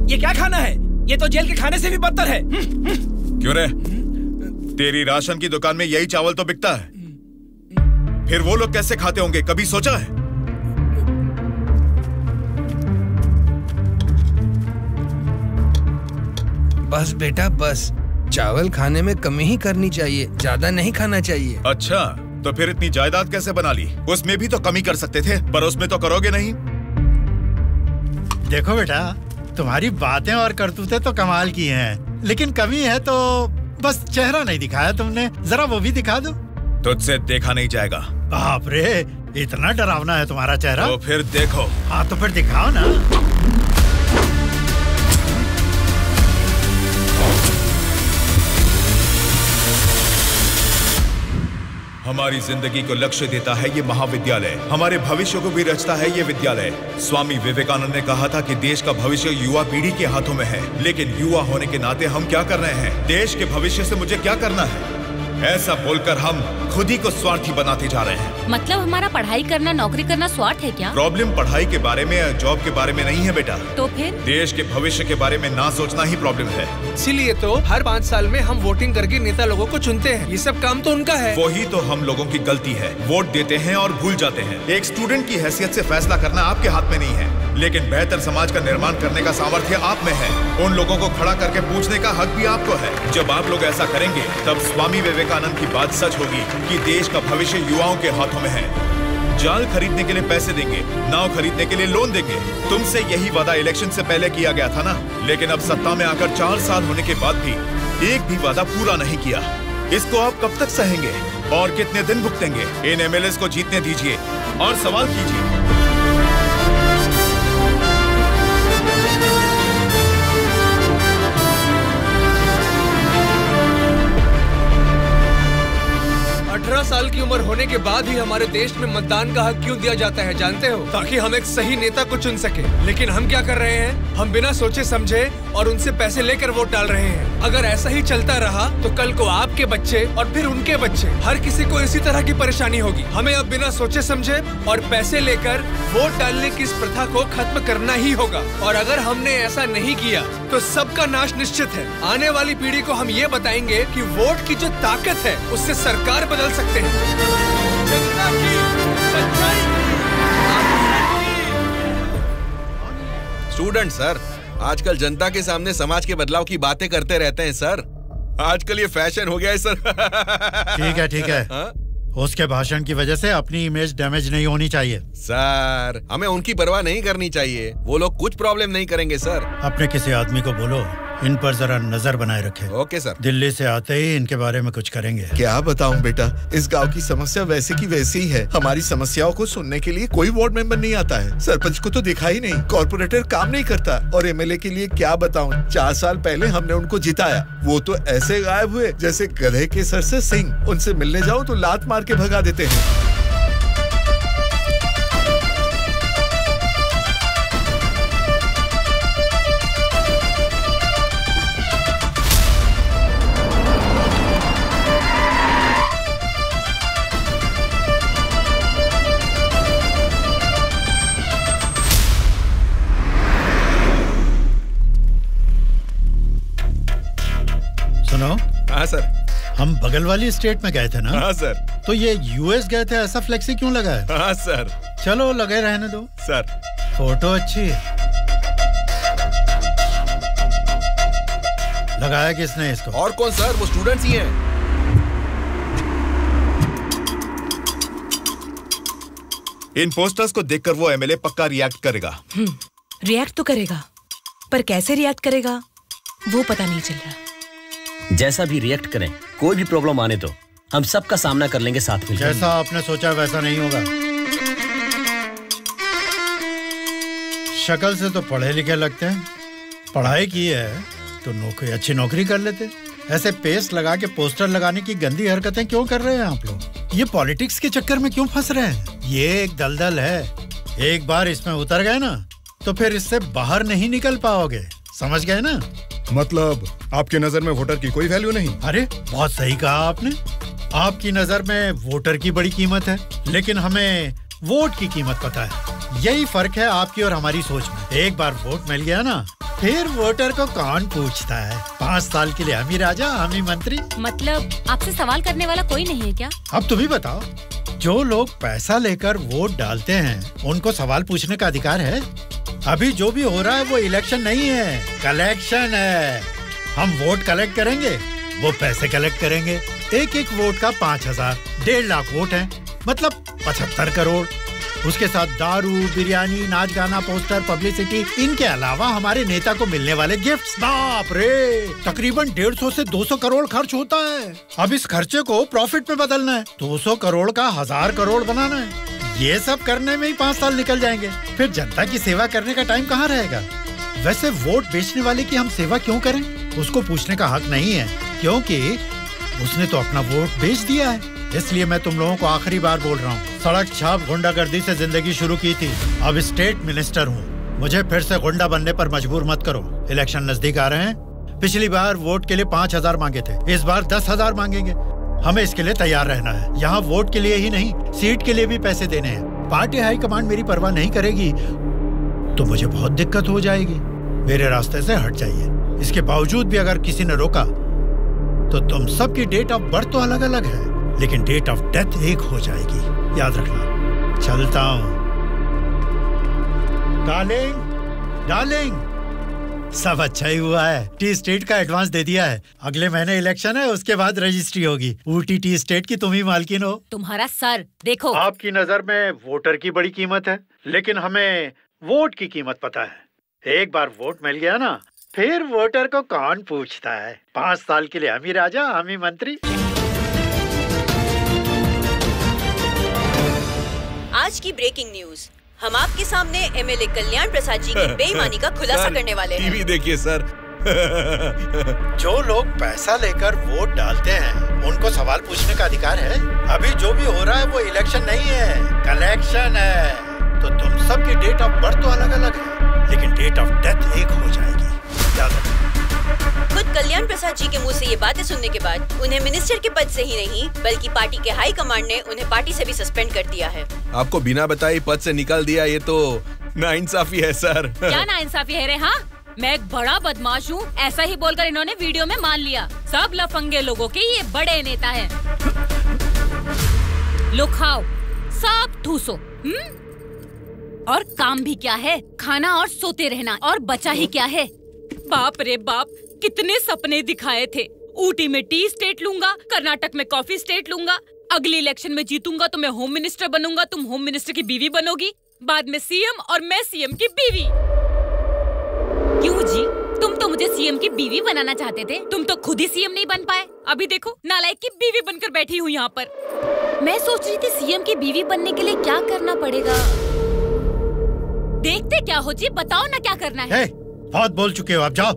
ये क्या खाना है? ये तो जेल के खाने से भी बदतर है। क्यों रे? तेरी राशन की दुकान में यही चावल तो बिकता है, फिर वो लोग कैसे खाते होंगे, कभी सोचा है? बस बेटा बस, चावल खाने में कमी ही करनी चाहिए, ज्यादा नहीं खाना चाहिए। अच्छा, तो फिर इतनी जायदाद कैसे बना ली? उसमें भी तो कमी कर सकते थे, पर उसमें तो करोगे नहीं। देखो बेटा, तुम्हारी बातें और करतूतें तो कमाल की हैं, लेकिन कमी है तो बस चेहरा नहीं दिखाया तुमने। जरा वो भी दिखा दो। तुझसे देखा नहीं जाएगा। बाप रे, इतना डरावना है तुम्हारा चेहरा? तो फिर देखो। हाँ तो फिर दिखाओ ना। हमारी जिंदगी को लक्ष्य देता है ये महाविद्यालय, हमारे भविष्य को भी रचता है ये विद्यालय। स्वामी विवेकानंद ने कहा था कि देश का भविष्य युवा पीढ़ी के हाथों में है, लेकिन युवा होने के नाते हम क्या कर रहे हैं? देश के भविष्य से मुझे क्या करना है, ऐसा बोलकर हम खुद ही को स्वार्थी बनाते जा रहे हैं। मतलब हमारा पढ़ाई करना, नौकरी करना स्वार्थ है क्या? प्रॉब्लम पढ़ाई के बारे में या जॉब के बारे में नहीं है बेटा, तो फिर देश के भविष्य के बारे में ना सोचना ही प्रॉब्लम है। इसीलिए तो हर 5 साल में हम वोटिंग करके नेता लोगों को चुनते हैं। ये सब काम तो उनका है। वही तो हम लोगों की गलती है, वोट देते हैं और भूल जाते हैं। एक स्टूडेंट की हैसियत से फैसला करना आपके हाथ में नहीं है, लेकिन बेहतर समाज का निर्माण करने का सामर्थ्य आप में है। उन लोगों को खड़ा करके पूछने का हक भी आपको है। जब आप लोग ऐसा करेंगे, तब स्वामी विवेकानंद की बात सच होगी कि देश का भविष्य युवाओं के हाथों में है। जाल खरीदने के लिए पैसे देंगे, नाव खरीदने के लिए लोन देंगे। तुमसे यही वादा इलेक्शन से पहले किया गया था ना, लेकिन अब सत्ता में आकर 4 साल होने के बाद भी एक भी वादा पूरा नहीं किया। इसको आप कब तक सहेंगे और कितने दिन भुगतेंगे? इन एमएलएस को जीतने दीजिए और सवाल कीजिए। 18 साल की उम्र होने के बाद ही हमारे देश में मतदान का हक क्यों दिया जाता है जानते हो? ताकि हम एक सही नेता को चुन सके। लेकिन हम क्या कर रहे हैं? हम बिना सोचे समझे और उनसे पैसे लेकर वोट डाल रहे हैं। अगर ऐसा ही चलता रहा तो कल को आपके बच्चे और फिर उनके बच्चे, हर किसी को इसी तरह की परेशानी होगी। हमें अब बिना सोचे समझे और पैसे लेकर वोट डालने की इस प्रथा को खत्म करना ही होगा। और अगर हमने ऐसा नहीं किया तो सबका नाश निश्चित है। आने वाली पीढ़ी को हम ये बताएंगे कि वोट की जो ताकत है उससे सरकार बदल सकते हैं। जनता की सच्चाई। स्टूडेंट सर, आजकल जनता के सामने समाज के बदलाव की बातें करते रहते हैं सर। आजकल ये फैशन हो गया है सर। ठीक है। उसके भाषण की वजह से अपनी इमेज डैमेज नहीं होनी चाहिए। सर, हमें उनकी परवाह नहीं करनी चाहिए। वो लोग कुछ प्रॉब्लम नहीं करेंगे सर। अपने किसी आदमी को बोलो इन पर जरा नजर बनाए रखे। Okay sir. दिल्ली से आते ही इनके बारे में कुछ करेंगे। क्या बताऊं बेटा, इस गांव की समस्या वैसे की वैसी ही है। हमारी समस्याओं को सुनने के लिए कोई वार्ड मेंबर नहीं आता है। सरपंच को तो देखा ही नहीं, कॉर्पोरेटर काम नहीं करता, और एमएलए के लिए क्या बताऊं। 4 साल पहले हमने उनको जिताया, वो तो ऐसे गायब हुए जैसे गधे के सर से सिंह। उनसे मिलने जाओ तो लात मार के भगा देते हैं। हाँ सर। हम बगल वाली स्टेट में गए थे ना? हाँ सर। तो ये यूएस गए थे, ऐसा फ्लेक्सी क्यों लगा है? हाँ सर। चलो लगे रहने दो सर। फोटो अच्छी है। लगाया किसने इसको? और कौन सर, वो स्टूडेंट्स ही हैं। इन पोस्टर्स को देखकर वो एमएलए पक्का रिएक्ट करेगा। रिएक्ट तो करेगा, पर कैसे रिएक्ट करेगा वो पता नहीं चल रहा। जैसा भी रिएक्ट करें, कोई भी प्रॉब्लम आने तो हम सबका सामना कर लेंगे साथ में। जैसा आपने सोचा वैसा नहीं होगा। शक्ल से तो पढ़े लिखे लगते हैं, पढ़ाई की है तो अच्छी नौकरी कर लेते। ऐसे पेस्ट लगा के पोस्टर लगाने की गंदी हरकतें क्यों कर रहे हैं आप लोग? ये पॉलिटिक्स के चक्कर में क्यों फंस रहे हैं? ये एक दलदल है, एक बार इसमें उतर गए ना तो फिर इससे बाहर नहीं निकल पाओगे। समझ गए ना? मतलब आपकी नजर में वोटर की कोई वैल्यू नहीं? अरे बहुत सही कहा आपने। आपकी नजर में वोटर की बड़ी कीमत है, लेकिन हमें वोट की कीमत पता है। यही फर्क है आपकी और हमारी सोच में। एक बार वोट मिल गया ना, फिर वोटर को कौन पूछता है। 5 साल के लिए हम ही राजा, हम ही मंत्री। मतलब आपसे सवाल करने वाला कोई नहीं है क्या? अब तुम ही बताओ, जो लोग पैसा लेकर वोट डालते हैं उनको सवाल पूछने का अधिकार है? अभी जो भी हो रहा है वो इलेक्शन नहीं है, कलेक्शन है। हम वोट कलेक्ट करेंगे, वो पैसे कलेक्ट करेंगे। एक एक वोट का 5000, 1.5 लाख वोट हैं, मतलब 75 करोड़। उसके साथ दारू, बिरयानी, नाच गाना, पोस्टर, पब्लिसिटी, इनके अलावा हमारे नेता को मिलने वाले गिफ्ट्स। बाप रे, तकरीबन 150 से 200 करोड़ खर्च होता है। अब इस खर्चे को प्रॉफिट में बदलना है, 200 करोड़ का 1000 करोड़ बनाना है। ये सब करने में ही 5 साल निकल जाएंगे। फिर जनता की सेवा करने का टाइम कहाँ रहेगा? वैसे वोट बेचने वाले की हम सेवा क्यों करें? उसको पूछने का हक नहीं है, क्योंकि उसने तो अपना वोट बेच दिया है। इसलिए मैं तुम लोगों को आखिरी बार बोल रहा हूँ, सड़क छाप गुंडागर्दी से जिंदगी शुरू की थी, अब स्टेट मिनिस्टर हूँ। मुझे फिर से गुंडा बनने पर मजबूर मत करो। इलेक्शन नजदीक आ रहे हैं। पिछली बार वोट के लिए 5000 मांगे थे, इस बार 10,000 मांगेंगे। हमें इसके लिए तैयार रहना है। यहाँ वोट के लिए ही नहीं, सीट के लिए भी पैसे देने हैं। पार्टी हाईकमांड मेरी परवाह नहीं करेगी तो मुझे बहुत दिक्कत हो जाएगी। मेरे रास्ते से हट जाइए। इसके बावजूद भी अगर किसी ने रोका तो तुम सबकी डेट ऑफ बर्थ तो अलग अलग है, लेकिन डेट ऑफ डेथ एक हो जाएगी, याद रखना। चलता हूँ। Darling, darling. सब अच्छा ही हुआ है। टी स्टेट का एडवांस दे दिया है। अगले महीने इलेक्शन है, उसके बाद रजिस्ट्री होगी। ऊटी टी स्टेट की तुम ही मालकिन हो। तुम्हारा सर देखो। आपकी नजर में वोटर की बड़ी कीमत है, लेकिन हमें वोट की कीमत पता है। एक बार वोट मिल गया ना, फिर वोटर को कौन पूछता है। 5 साल के लिए हम ही राजा, हम ही मंत्री। आज की ब्रेकिंग न्यूज, हम आपके सामने एमएलए कल्याण प्रसाद जी की बेईमानी का खुलासा करने वाले हैं। टीवी देखिए सर। जो लोग पैसा लेकर वोट डालते हैं, उनको सवाल पूछने का अधिकार है। अभी जो भी हो रहा है वो इलेक्शन नहीं है, कलेक्शन है। तो तुम सबकी डेट ऑफ बर्थ तो अलग अलग है, लेकिन डेट ऑफ डेथ एक हो जाएगी। याद रखो। खुद कल्याण प्रसाद जी के मुंह से ये बातें सुनने के बाद उन्हें मिनिस्टर के पद से ही नहीं, बल्कि पार्टी के हाई कमांड ने उन्हें पार्टी से भी सस्पेंड कर दिया है। आपको बिना बताए पद से निकाल दिया, ये तो नाइंसाफी है सर। क्या नाइंसाफी है रे? हाँ, मैं एक बड़ा बदमाश हूँ, ऐसा ही बोलकर इन्होंने वीडियो में मान लिया। सब लफंगे लोगों के ये बड़े नेता हैं। लो खाओ, सब ठूसो। और काम भी क्या है? खाना और सोते रहना। और बचा ही क्या है? बाप रे बाप, कितने सपने दिखाए थे। ऊटी में टी स्टेट लूंगा, कर्नाटक में कॉफी स्टेट लूंगा, अगली इलेक्शन में जीतूंगा तो मैं होम मिनिस्टर बनूंगा, तुम होम मिनिस्टर की बीवी बनोगी, बाद में सीएम और मैं सीएम की बीवी। क्यों जी, तुम तो मुझे सीएम की बीवी बनाना चाहते थे, तुम तो खुद ही सीएम नहीं बन पाए। अभी देखो, नालायक की बीवी बनकर बैठी हूँ यहाँ पर। मैं सोच रही थी सीएम की बीवी बनने के लिए क्या करना पड़ेगा। देखते क्या हो जी, बताओ ना क्या करना है। बहुत बोल चुके हो, आप जाओ।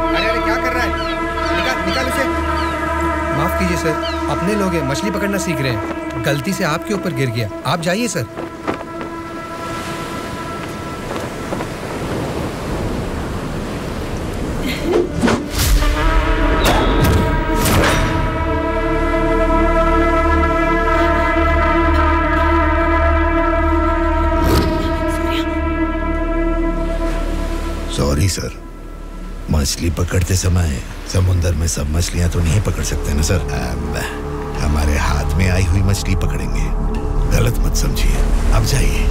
अरे क्या कर रहा है? निकाल उसे। माफ कीजिए सर, अपने लोग हैं, मछली पकड़ना सीख रहे हैं, गलती से आपके ऊपर गिर गया। आप जाइए सर। सॉरी सर, मछली पकड़ते समय समुंदर में सब मछलियां तो नहीं पकड़ सकते ना सर। हमारे हाथ में आई हुई मछली पकड़ेंगे, गलत मत समझिए। अब जाइए।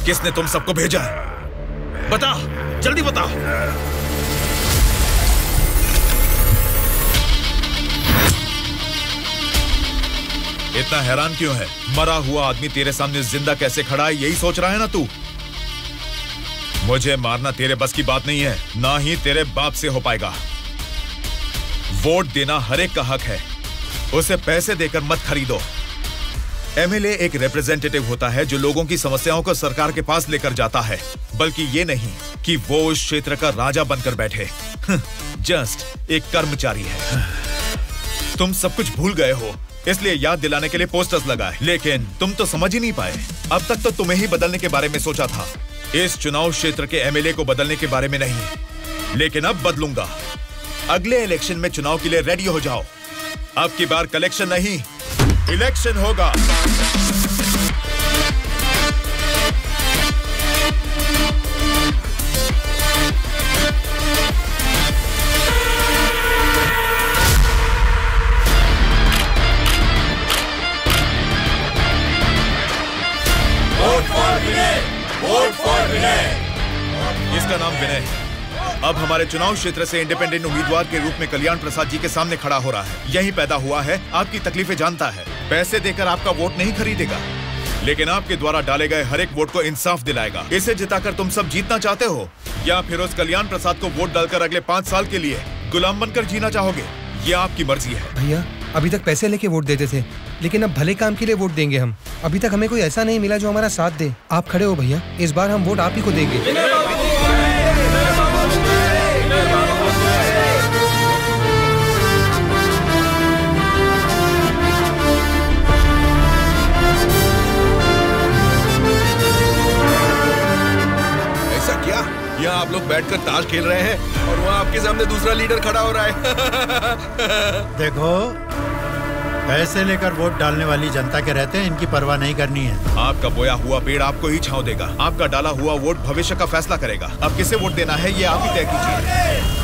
किसने तुम सबको भेजा? बता, जल्दी बता। इतना हैरान क्यों है? मरा हुआ आदमी तेरे सामने जिंदा कैसे खड़ा है, यही सोच रहा है ना तू? मुझे मारना तेरे बस की बात नहीं है, ना ही तेरे बाप से हो पाएगा। वोट देना हर एक का हक है, उसे पैसे देकर मत खरीदो। एमएलए एक रिप्रेजेंटेटिव होता है जो लोगों की समस्याओं को सरकार के पास लेकर जाता है, बल्कि ये नहीं कि वो उस क्षेत्र का राजा बनकर बैठे। जस्ट एक कर्मचारी है। तुम सब कुछ भूल गए हो, इसलिए याद दिलाने के लिए पोस्टर्स लगाए, लेकिन तुम तो समझ ही नहीं पाए। अब तक तो तुम्हें ही बदलने के बारे में सोचा था, इस चुनाव क्षेत्र के एमएलए को बदलने के बारे में नहीं। लेकिन अब बदलूंगा। अगले इलेक्शन में चुनाव के लिए रेडी हो जाओ। अब की बार कलेक्शन नहीं, इलेक्शन होगा। इसका नाम विनय है। अब हमारे चुनाव क्षेत्र से इंडिपेंडेंट उम्मीदवार के रूप में कल्याण प्रसाद जी के सामने खड़ा हो रहा है। यही पैदा हुआ है, आपकी तकलीफें जानता है। पैसे देकर आपका वोट नहीं खरीदेगा, लेकिन आपके द्वारा डाले गए हर एक वोट को इंसाफ दिलाएगा। इसे जिताकर तुम सब जीतना चाहते हो, या फिर उस कल्याण प्रसाद को वोट डालकर अगले 5 साल के लिए गुलाम बनकर जीना चाहोगे? ये आपकी मर्जी है। भैया, अभी तक पैसे लेके वोट देते थे, लेकिन अब भले काम के लिए वोट देंगे हम। अभी तक हमें कोई ऐसा नहीं मिला जो हमारा साथ दे। आप खड़े हो भैया, इस बार हम वोट आप ही को देंगे। यहाँ आप लोग बैठकर ताश खेल रहे हैं और वहाँ आपके सामने दूसरा लीडर खड़ा हो रहा है। देखो, पैसे लेकर वोट डालने वाली जनता के रहते हैं, इनकी परवाह नहीं करनी है। आपका बोया हुआ पेड़ आपको ही छांव देगा। आपका डाला हुआ वोट भविष्य का फैसला करेगा। अब किसे वोट देना है ये आप ही तय कीजिए।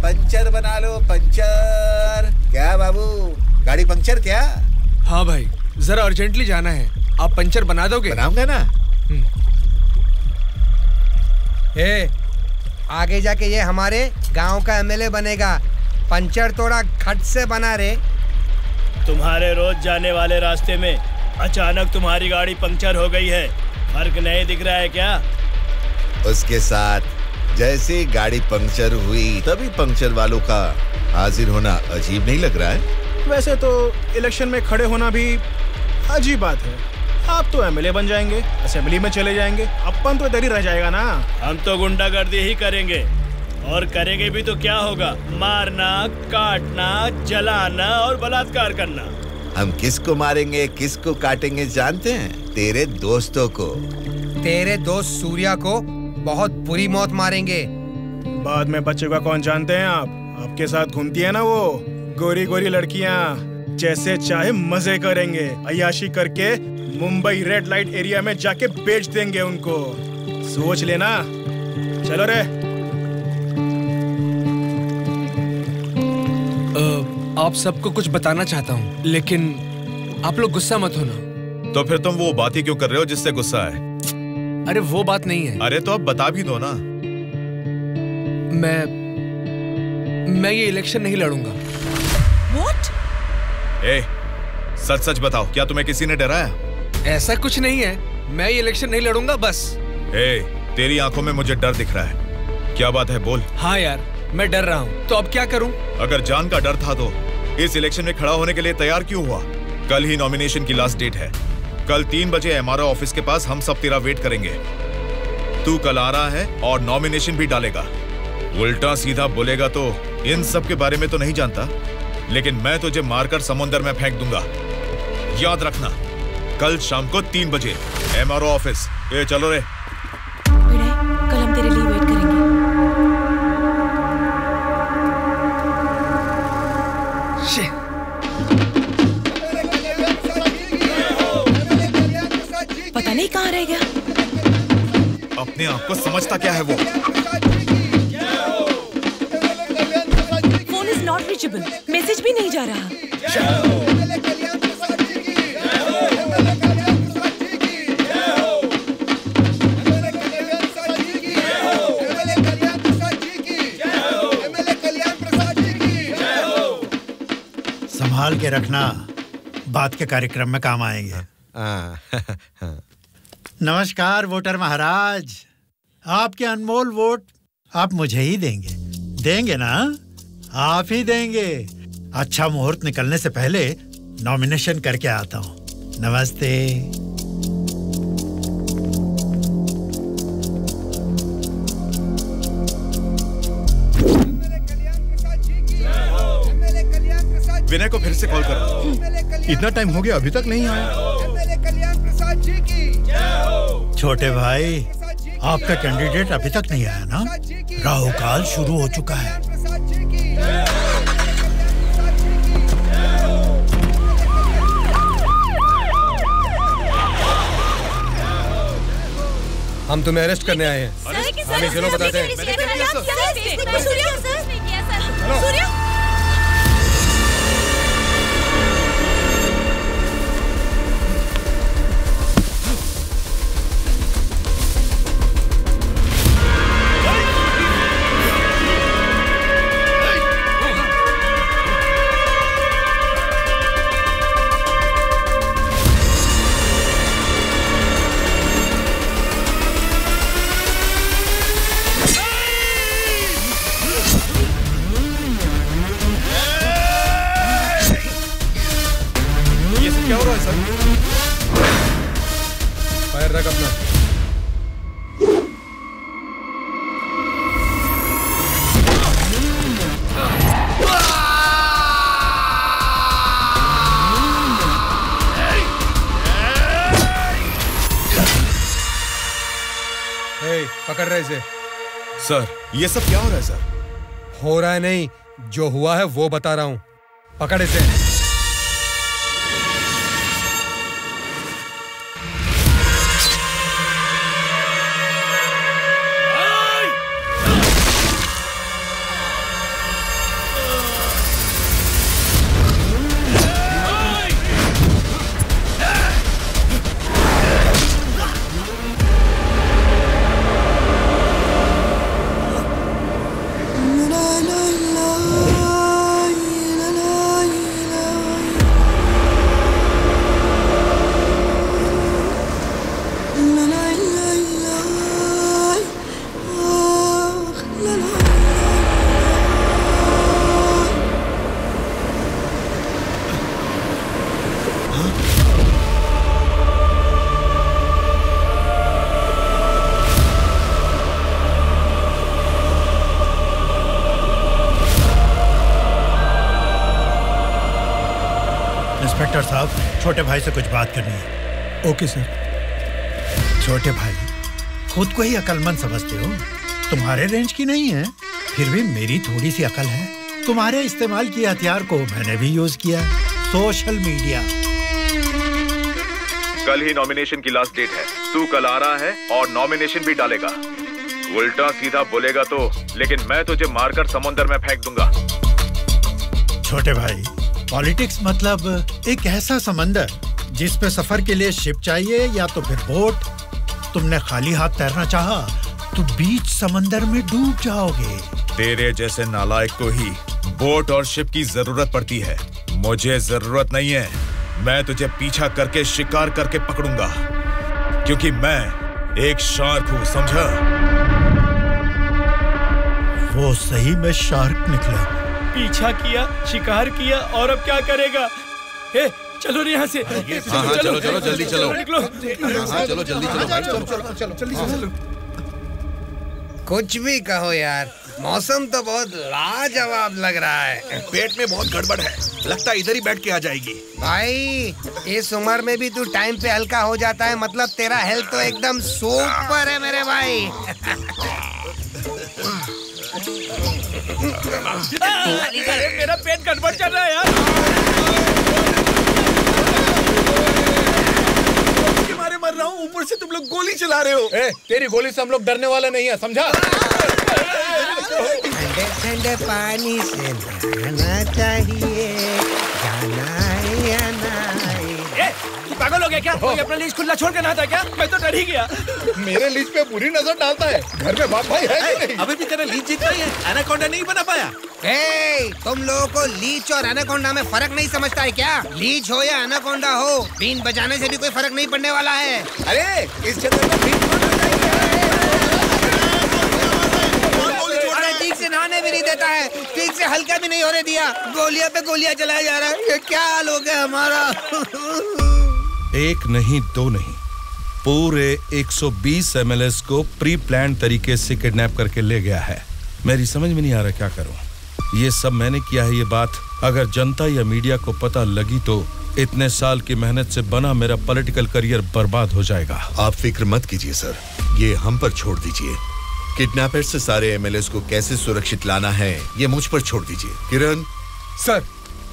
पंचर बना लो, पंचर। क्या बाबू, गाड़ी पंचर क्या? हाँ भाई, जरा अर्जेंटली जाना है। आप पंचर बना दोगे? बनाऊंगा ना। आगे जाके ये हमारे गांव का एमएलए बनेगा। पंचर थोड़ा खट से बना रे। तुम्हारे रोज जाने वाले रास्ते में अचानक तुम्हारी गाड़ी पंक्चर हो गई है, फर्क नहीं दिख रहा है क्या? उसके साथ जैसे गाड़ी पंक्चर हुई तभी पंक्चर वालों का हाजिर होना अजीब नहीं लग रहा है? वैसे तो इलेक्शन में खड़े होना भी अजीब बात है। आप तो एमएलए बन जाएंगे, असेंबली में चले जाएंगे, अपन तो इधर ही रह जाएगा ना। हम तो गुंडागर्दी ही करेंगे, और करेंगे भी तो क्या होगा? मारना, काटना, जलाना और बलात्कार करना। हम किसको मारेंगे, किसको काटेंगे जानते हैं? तेरे दोस्तों को। तेरे दोस्त सूर्या को बहुत बुरी मौत मारेंगे। बाद में बच्चों का कौन जानते हैं आप? आपके साथ घूमती है ना वो गोरी गोरी लड़कियां, जैसे चाहे मजे करेंगे। अय्याशी करके मुंबई रेड लाइट एरिया में जाके बेच देंगे उनको। सोच लेना। चलो रे। आप सबको कुछ बताना चाहता हूँ, लेकिन आप लोग गुस्सा मत होना। तो फिर तुम वो बात ही क्यों कर रहे हो जिससे गुस्सा है? अरे वो बात नहीं है। अरे तो अब बता भी दो ना। मैं ये इलेक्शन नहीं लड़ूंगा। What? ए, सच सच बताओ, क्या तुम्हें किसी ने डराया? ऐसा कुछ नहीं है, मैं ये इलेक्शन नहीं लड़ूंगा बस। ए, तेरी आंखों में मुझे डर दिख रहा है। क्या बात है, बोल। हाँ यार, मैं डर रहा हूँ। तो अब क्या करूँ? अगर जान का डर था तो इस इलेक्शन में खड़ा होने के लिए तैयार क्यों हुआ? कल ही नॉमिनेशन की लास्ट डेट है। कल 3 बजे एमआरओ ऑफिस के पास हम सब तेरा वेट करेंगे। तू कल आ रहा है और नॉमिनेशन भी डालेगा। उल्टा सीधा बोलेगा तो इन सब के बारे में तो नहीं जानता, लेकिन मैं तुझे मारकर समुंदर में फेंक दूंगा। याद रखना, कल शाम को 3 बजे एमआरओ ऑफिस। ए चलो रे। कल हम तेरे लिए वेट करेंगे। पता नहीं कहाँ रह गया। अपने आप को समझता क्या है वो? Phone is not reachable, message भी नहीं जा रहा। संभाल के रखना, बात के कार्यक्रम में काम आएंगे। नमस्कार वोटर महाराज, आपके अनमोल वोट आप मुझे ही देंगे। देंगे ना? आप ही देंगे। अच्छा मुहूर्त निकलने से पहले नॉमिनेशन करके आता हूँ। नमस्ते। विनय को फिर से कॉल करो। इतना टाइम हो गया अभी तक नहीं आया। छोटे भाई, आपका कैंडिडेट अभी तक नहीं आया ना? राहु काल शुरू हो चुका है। हम तुम्हें अरेस्ट करने आए हैं। हमें चलो बताते हैं। क्या हो रहा है सर? फायर रख अपना। पकड़ रहे इसे। सर ये सब क्या हो रहा है सर? हो रहा है नहीं, जो हुआ है वो बता रहा हूँ। पकड़ इसे। इंस्पेक्टर साहब, छोटे भाई से कुछ बात करनी है। Okay sir. छोटे भाई, खुद को ही अक्लमंद समझते हो, तुम्हारे रेंज की नहीं है, फिर भी मेरी थोड़ी सी अकल है। तुम्हारे इस्तेमाल किए हथियार को मैंने भी यूज किया, सोशल मीडिया। कल ही नॉमिनेशन की लास्ट डेट है। तू कल आ रहा है और नॉमिनेशन भी डालेगा। उल्टा सीधा बोलेगा तो, लेकिन मैं तुझे मारकर समुद्र में फेंक दूंगा। छोटे भाई, पॉलिटिक्स मतलब एक ऐसा समंदर जिस पे सफर के लिए शिप चाहिए या तो फिर बोट। तुमने खाली हाथ तैरना चाहा तो बीच समंदर में डूब जाओगे। तेरे जैसे नालायक को ही बोट और शिप की जरूरत पड़ती है, मुझे जरूरत नहीं है। मैं तुझे पीछा करके शिकार करके पकड़ूंगा, क्योंकि मैं एक शार्क हूँ, समझा? वो सही में शार्क निकला। पीछा किया, शिकार किया, और अब क्या करेगा? चलो यहाँ से। हाँ, चलो चलो जल्दी चलो। निकलो। हाँ, चलो जल्दी चलो। चलो। कुछ भी कहो यार, मौसम तो बहुत लाजवाब लग रहा है। पेट में बहुत गड़बड़ है, लगता है इधर ही बैठ के आ जाएगी। भाई इस उम्र में भी तू टाइम पे हल्का हो जाता है, मतलब तेरा हेल्थ तो एकदम सुपर है मेरे भाई। मेरा पेट गड़बड़ चल रहा है यार। मारे मर रहा हूँ, ऊपर से तुम लोग गोली चला रहे हो। तेरी गोली से हम लोग डरने वाले नहीं है, समझा? ठंडे ठंडे पानी से नहाना चाहिए, जाना है या नहीं। पागल हो गया क्या? कोई अपना लीज खुला छोड़ के नहाता क्या? मैं तो डर ही गया। मेरे लीज पे बुरी नजर डालता है। घर में बाप भाई है कि नहीं? अभी भी तेरा लीज जीत रही है, एनाकोंडा नहीं बना पाया। तुम लोगों को लीच और एनाकोंडा में फर्क नहीं समझता है क्या? लीच हो या एनाकोंडा हो, बीन बजाने से भी कोई फर्क नहीं पड़ने वाला है। अरे इस जगह में बीन ठीक से नहाने भी नहीं देता है, ठीक से हल्का भी नहीं होने दिया, गोलियां पे गोलियां चलाया जा रहा है। ये क्या हाल हो गया हमारा? एक नहीं दो नहीं, पूरे 120 एमएलएस को प्री प्लान तरीके से किडनैप करके ले गया है। मेरी समझ में नहीं आ रहा क्या करूं। ये सब मैंने किया है। ये बात अगर जनता या मीडिया को पता लगी तो इतने साल की मेहनत से बना मेरा पॉलिटिकल करियर बर्बाद हो जाएगा। आप फिक्र मत कीजिए सर, ये हम पर छोड़ दीजिए। किडनैपर से सारे एमएलएस को कैसे सुरक्षित लाना है ये मुझ पर छोड़ दीजिए। किरण सर,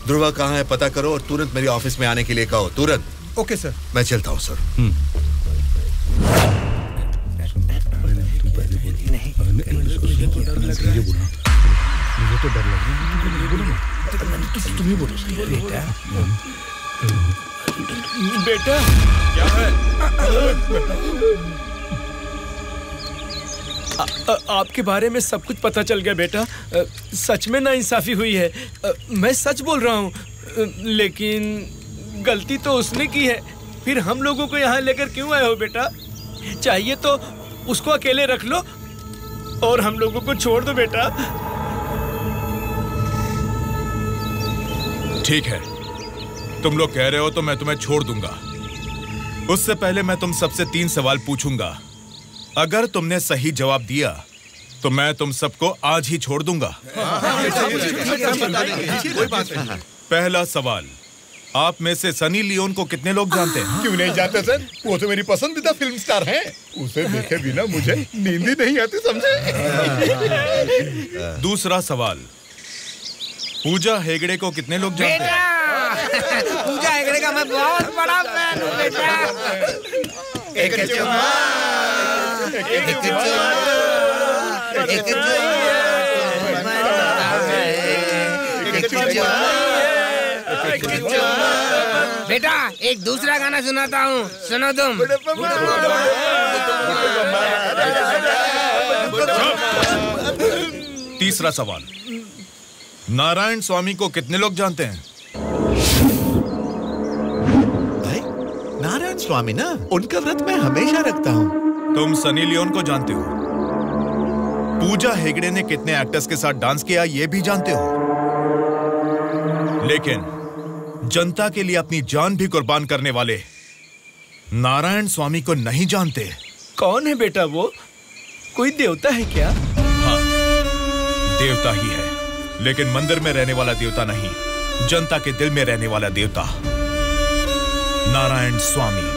ध्रुवा कहाँ है पता करो और तुरंत मेरे ऑफिस में आने के लिए कहो। तुरंत। Okay sir. मैं चलता हूँ सर। मुझे तो डर लग रहा है। तुम ही बोलो बेटा। क्या है? आपके बारे में सब कुछ पता चल गया बेटा। सच में नाइंसाफी हुई है। मैं सच बोल रहा हूँ, लेकिन गलती तो उसने की है। फिर हम लोगों को यहाँ लेकर क्यों आए हो बेटा? चाहिए तो उसको अकेले रख लो और हम लोगों को छोड़ दो बेटा। ठीक है, तुम लोग कह रहे हो तो मैं तुम्हें छोड़ दूंगा। उससे पहले मैं तुम सबसे 3 सवाल पूछूंगा। अगर तुमने सही जवाब दिया तो मैं तुम सबको आज ही छोड़ दूंगा। पहला सवाल, आप में से सनी लियोन को कितने लोग जानते हैं? क्यों नहीं जानते सर, वो तो मेरी पसंदीदा फिल्म स्टार हैं। उसे देखे बिना मुझे नींद ही नहीं आती, समझे? दूसरा सवाल, पूजा हेगड़े को कितने लोग जानते हैं? पूजा हेगड़े का मैं बहुत बड़ा फैन हूँ बेटा। एक चुम्मा, एक चुम्मा, एक चुम्मा। बेटा एक दूसरा गाना सुनाता हूँ, सुनो तुम। तीसरा सवाल, नारायण स्वामी को कितने लोग जानते हैं? भाई नारायण स्वामी ना, उनका व्रत मैं हमेशा रखता हूँ। तुम सनी लियोन को जानते हो? पूजा हेगड़े ने कितने एक्टर्स के साथ डांस किया ये भी जानते हो? लेकिन जनता के लिए अपनी जान भी कुर्बान करने वाले नारायण स्वामी को नहीं जानते। कौन है बेटा वो? कोई देवता है क्या? हाँ, देवता ही है, लेकिन मंदिर में रहने वाला देवता नहीं, जनता के दिल में रहने वाला देवता, नारायण स्वामी।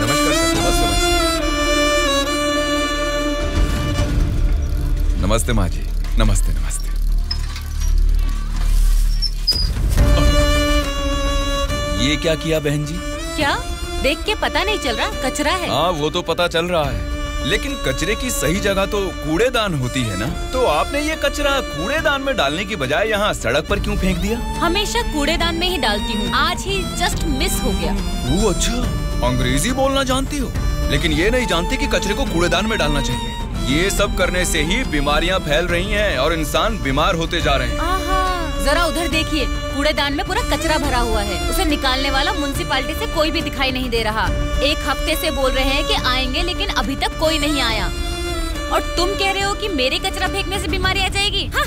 नमस्कार सर। नमस्ते माँ जी। नमस्ते नमस्ते। ये क्या किया बहन जी? क्या देख के पता नहीं चल रहा? कचरा है। हाँ वो तो पता चल रहा है, लेकिन कचरे की सही जगह तो कूड़ेदान होती है ना। तो आपने ये कचरा कूड़ेदान में डालने की बजाय यहाँ सड़क पर क्यों फेंक दिया? हमेशा कूड़ेदान में ही डालती हूँ, आज ही जस्ट मिस हो गया। वो अच्छा, अंग्रेजी बोलना जानती हो, लेकिन ये नहीं जानती कि कचरे को कूड़ेदान में डालना चाहिए। ये सब करने से ही बीमारियाँ फैल रही हैं और इंसान बीमार होते जा रहे हैं। जरा उधर देखिए, कूड़ेदान में पूरा कचरा भरा हुआ है। उसे निकालने वाला म्युनिसिपैलिटी से कोई भी दिखाई नहीं दे रहा। 1 हफ्ते से बोल रहे हैं कि आएंगे, लेकिन अभी तक कोई नहीं आया। और तुम कह रहे हो कि मेरे कचरा फेंकने से बीमारी आ जाएगी? हाँ?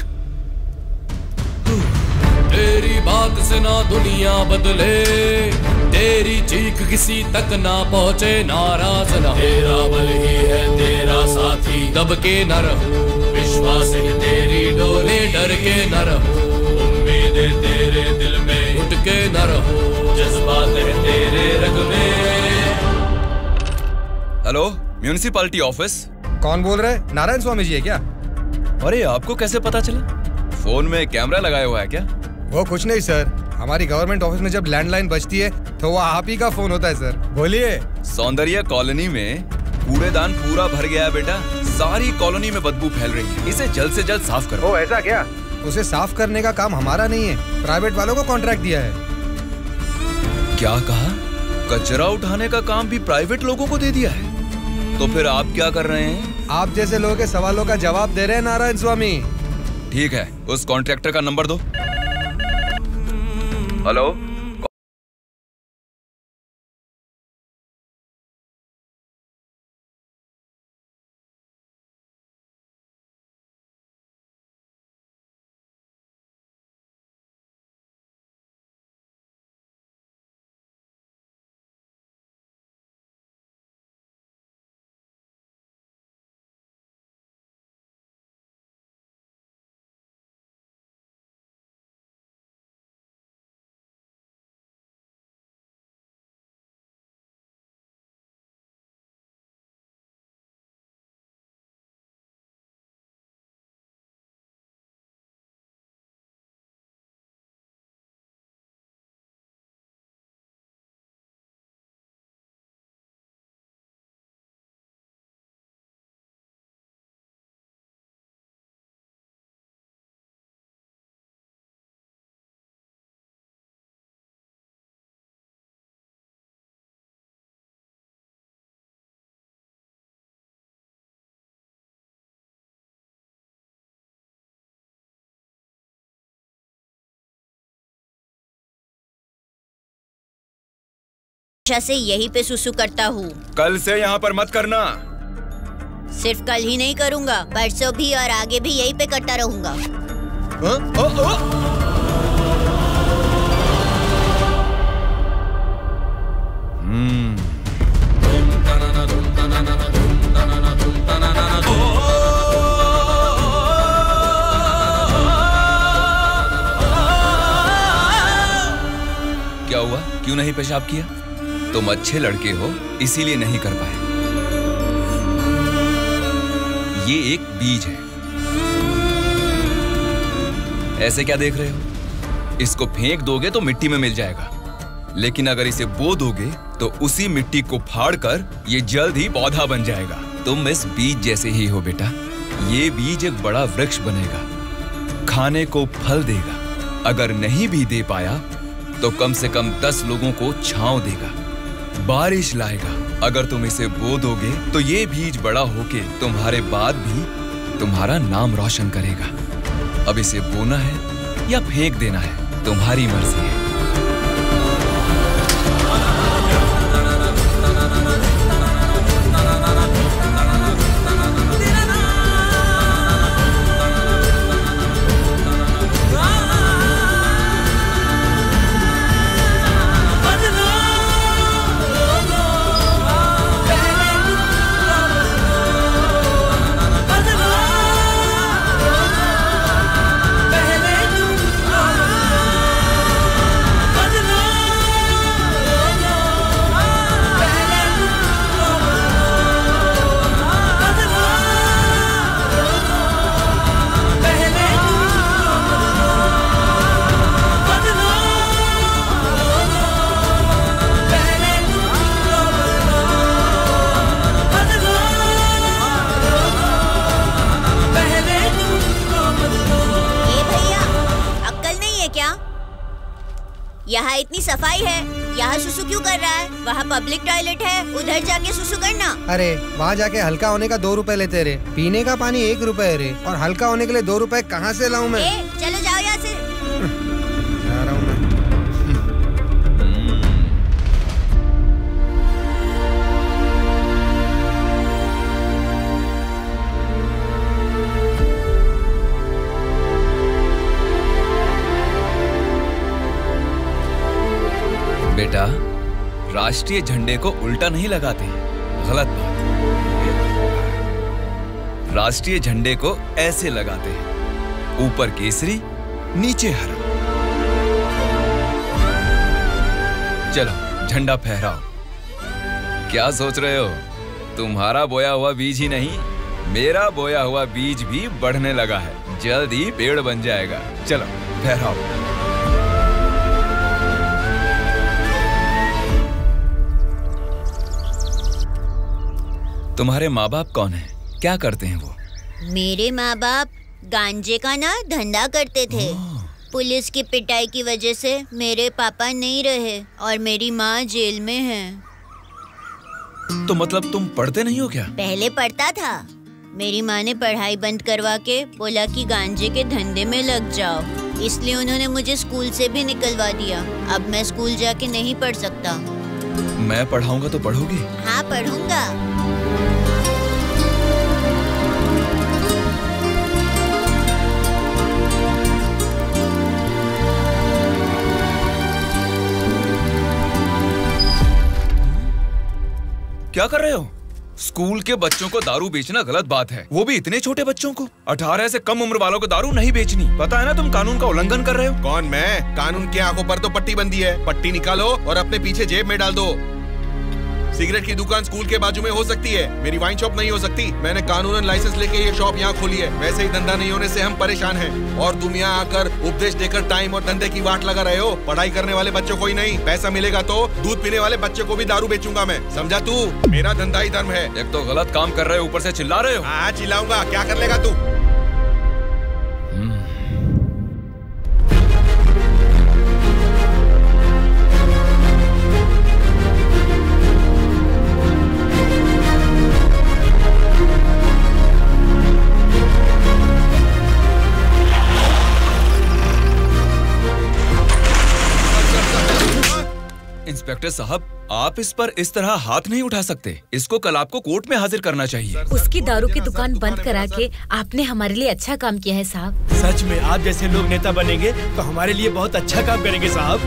तेरी बात से ना दुनिया बदले, तेरी चीख किसी तक ना पहुँचे, नाराज ना। तेरा बल ही है तेरा साथी, दब के न रहो, विश्वास है तेरी डोले, डर के न रहो, उम्मीदें तेरे दिल में उठ के न रहो, जज्बात है तेरे रग में। Hello, municipality office. कौन बोल रहा है? नारायण स्वामी जी है क्या? अरे आपको कैसे पता चला? फोन में कैमरा लगाया हुआ है क्या? वो कुछ नहीं सर, हमारी गवर्नमेंट ऑफिस में जब लैंडलाइन बजती है तो वो आप ही का फोन होता है सर। बोलिए। सौंदर्य कॉलोनी में कूड़ेदान पूरा भर गया है बेटा, सारी कॉलोनी में बदबू फैल रही है, इसे जल्द से जल्द साफ करो। ओ ऐसा क्या? उसे साफ करने का काम हमारा नहीं है, प्राइवेट वालों को कॉन्ट्रैक्ट दिया है। क्या कहा? कचरा उठाने का काम भी प्राइवेट लोगों को दे दिया है? तो फिर आप क्या कर रहे हैं? आप जैसे लोगों के सवालों का जवाब दे रहे हैं नारायण स्वामी। ठीक है, उस कॉन्ट्रैक्टर का नंबर दो। हेलो, से यहीं पे सुसु करता हूँ। कल से यहाँ पर मत करना। सिर्फ कल ही नहीं करूँगा, परसों भी और आगे भी यहीं पे करता रहूँगा। क्या हुआ? क्यों नहीं पेशाब किया? तुम अच्छे लड़के हो, इसीलिए नहीं कर पाए। ये एक बीज है। ऐसे क्या देख रहे हो? इसको फेंक दोगे तो मिट्टी में मिल जाएगा, लेकिन अगर इसे बो दोगे तो उसी मिट्टी को फाड़कर ये जल्द ही पौधा बन जाएगा। तुम इस बीज जैसे ही हो बेटा। ये बीज एक बड़ा वृक्ष बनेगा, खाने को फल देगा। अगर नहीं भी दे पाया तो कम से कम 10 लोगों को छांव देगा, बारिश लाएगा। अगर तुम इसे बो दोगे तो ये बीज बड़ा होके तुम्हारे बाद भी तुम्हारा नाम रोशन करेगा। अब इसे बोना है या फेंक देना है, तुम्हारी मर्जी है। यहाँ इतनी सफाई है, यहाँ सुसु क्यों कर रहा है? वहाँ पब्लिक टॉयलेट है, उधर जाके सुसु करना। अरे वहाँ जाके हल्का होने का 2 रुपए लेते रे, पीने का पानी 1 रुपए रे, और हल्का होने के लिए 2 रुपए कहाँ से लाऊं मैं? चलो जाओ यहाँ से। जा रहा हूँ मैं। बेटा, राष्ट्रीय झंडे को उल्टा नहीं लगाते, गलत बात। राष्ट्रीय झंडे को ऐसे लगाते हैं, ऊपर केसरी, नीचे हरा। चलो झंडा फहराओ। क्या सोच रहे हो? तुम्हारा बोया हुआ बीज ही नहीं, मेरा बोया हुआ बीज भी बढ़ने लगा है, जल्द ही पेड़ बन जाएगा। चलो फहराओ। तुम्हारे माँ बाप कौन हैं? क्या करते हैं वो? मेरे माँ बाप गांजे का ना धंधा करते थे। पुलिस की पिटाई की वजह से मेरे पापा नहीं रहे और मेरी माँ जेल में है। तो मतलब तुम पढ़ते नहीं हो क्या? पहले पढ़ता था, मेरी माँ ने पढ़ाई बंद करवा के बोला कि गांजे के धंधे में लग जाओ, इसलिए उन्होंने मुझे स्कूल से भी निकलवा दिया। अब मैं स्कूल जाके नहीं पढ़ सकता। मैं पढ़ाऊंगा तो पढ़ोगी? हाँ पढ़ूंगा। क्या कर रहे हो? स्कूल के बच्चों को दारू बेचना गलत बात है, वो भी इतने छोटे बच्चों को। 18 से कम उम्र वालों को दारू नहीं बेचनी। पता है ना तुम कानून का उल्लंघन कर रहे हो। कौन मैं? कानून की आंखों पर तो पट्टी बंदी है। पट्टी निकालो और अपने पीछे जेब में डाल दो। सिगरेट की दुकान स्कूल के बाजू में हो सकती है, मेरी वाइन शॉप नहीं हो सकती। मैंने कानूनन लाइसेंस लेके ये शॉप यहाँ खोली है। वैसे ही धंधा नहीं होने से हम परेशान हैं और तुम यहाँ आकर उपदेश देकर टाइम और धंधे की वाट लगा रहे हो। पढ़ाई करने वाले बच्चों को ही नहीं, पैसा मिलेगा तो दूध पीने वाले बच्चे को भी दारू बेचूंगा मैं, समझा तू? मेरा धंधा ही धर्म है। एक तो गलत काम कर रहे हो, ऊपर से चिल्ला रहे हो। हाँ चिल्लाऊंगा, क्या कर लेगा तू? इंस्पेक्टर साहब, आप इस पर इस तरह हाथ नहीं उठा सकते। इसको कल आपको कोर्ट में हाजिर करना चाहिए। उसकी दारू की दुकान बंद करा के आपने हमारे लिए अच्छा काम किया है साहब। सच में आप जैसे लोग नेता बनेंगे तो हमारे लिए बहुत अच्छा काम करेंगे साहब।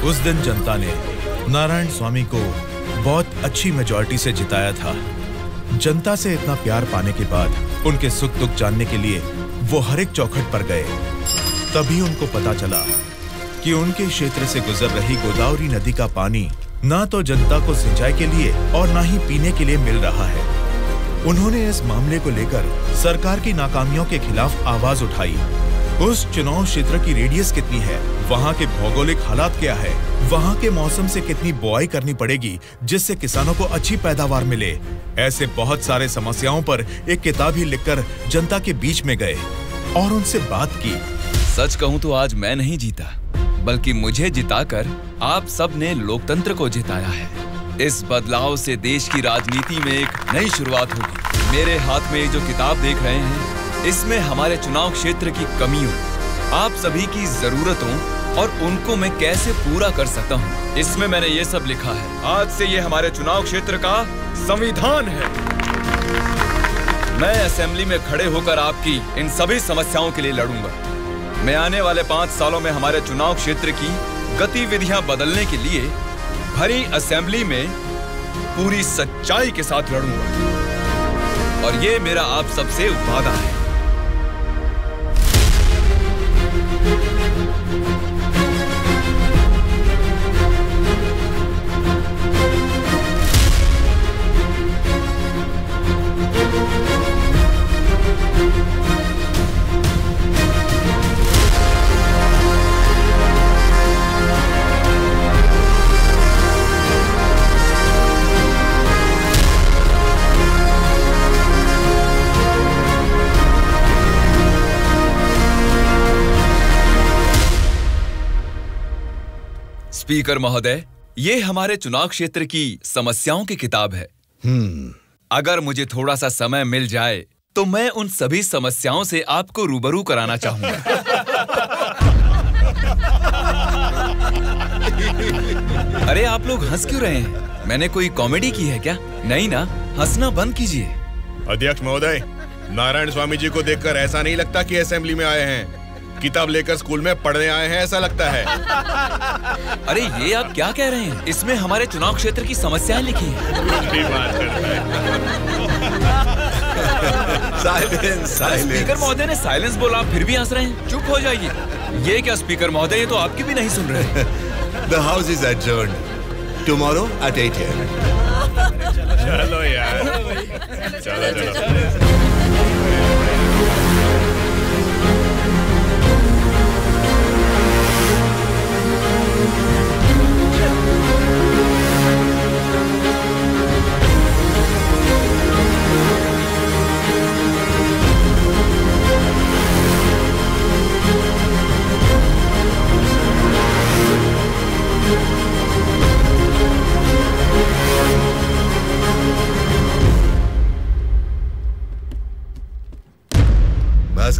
उस दिन जनता ने नारायण स्वामी को बहुत अच्छी मेजॉरिटी से जिताया था। जनता से इतना प्यार पाने के बाद उनके सुख दुख जानने के लिए वो हर एक चौखट पर गए। तभी उनको पता चला कि उनके क्षेत्र से गुजर रही गोदावरी नदी का पानी ना तो जनता को सिंचाई के लिए और ना ही पीने के लिए मिल रहा है। उन्होंने इस मामले को लेकर सरकार की नाकामियों के खिलाफ आवाज उठाई। उस चुनाव क्षेत्र की रेडियस कितनी है, वहाँ के भौगोलिक हालात क्या है, वहाँ के मौसम से कितनी बुआई करनी पड़ेगी जिससे किसानों को अच्छी पैदावार मिले, ऐसे बहुत सारे समस्याओं पर एक किताब ही लिखकर जनता के बीच में गए और उनसे बात की। सच कहूँ तो आज मैं नहीं जीता, बल्कि मुझे जिताकर आप सब ने लोकतंत्र को जिताया है। इस बदलाव से देश की राजनीति में एक नई शुरुआत होगी। मेरे हाथ में जो किताब देख रहे हैं, इसमें हमारे चुनाव क्षेत्र की कमियों, आप सभी की जरूरतों और उनको मैं कैसे पूरा कर सकता हूँ, इसमें मैंने ये सब लिखा है। आज से ये हमारे चुनाव क्षेत्र का संविधान है। मैं असेंबली में खड़े होकर आपकी इन सभी समस्याओं के लिए लड़ूंगा। मैं आने वाले 5 सालों में हमारे चुनाव क्षेत्र की गतिविधियां बदलने के लिए भरी असेंबली में पूरी सच्चाई के साथ लड़ूंगा और ये मेरा आप सबसे वादा है। स्पीकर महोदय, ये हमारे चुनाव क्षेत्र की समस्याओं की किताब है। अगर मुझे थोड़ा सा समय मिल जाए तो मैं उन सभी समस्याओं से आपको रूबरू कराना चाहूंगा। अरे आप लोग हंस क्यों रहे हैं? मैंने कोई कॉमेडी की है क्या? नहीं ना, हंसना बंद कीजिए। अध्यक्ष महोदय, नारायण स्वामी जी को देखकर ऐसा नहीं लगता कि असेंबली में आए हैं, किताब लेकर स्कूल में पढ़ने आए हैं ऐसा लगता है। अरे ये आप क्या कह रहे हैं? इसमें हमारे चुनाव क्षेत्र की समस्याएं लिखी हैं। स्पीकर महोदय ने साइलेंस बोला, फिर भी हंस रहे हैं। चुप हो जाइए। ये क्या स्पीकर महोदय, ये तो आपकी भी नहीं सुन रहे। The house is adjourned. Tomorrow at 8 AM. चलो यार, चलो।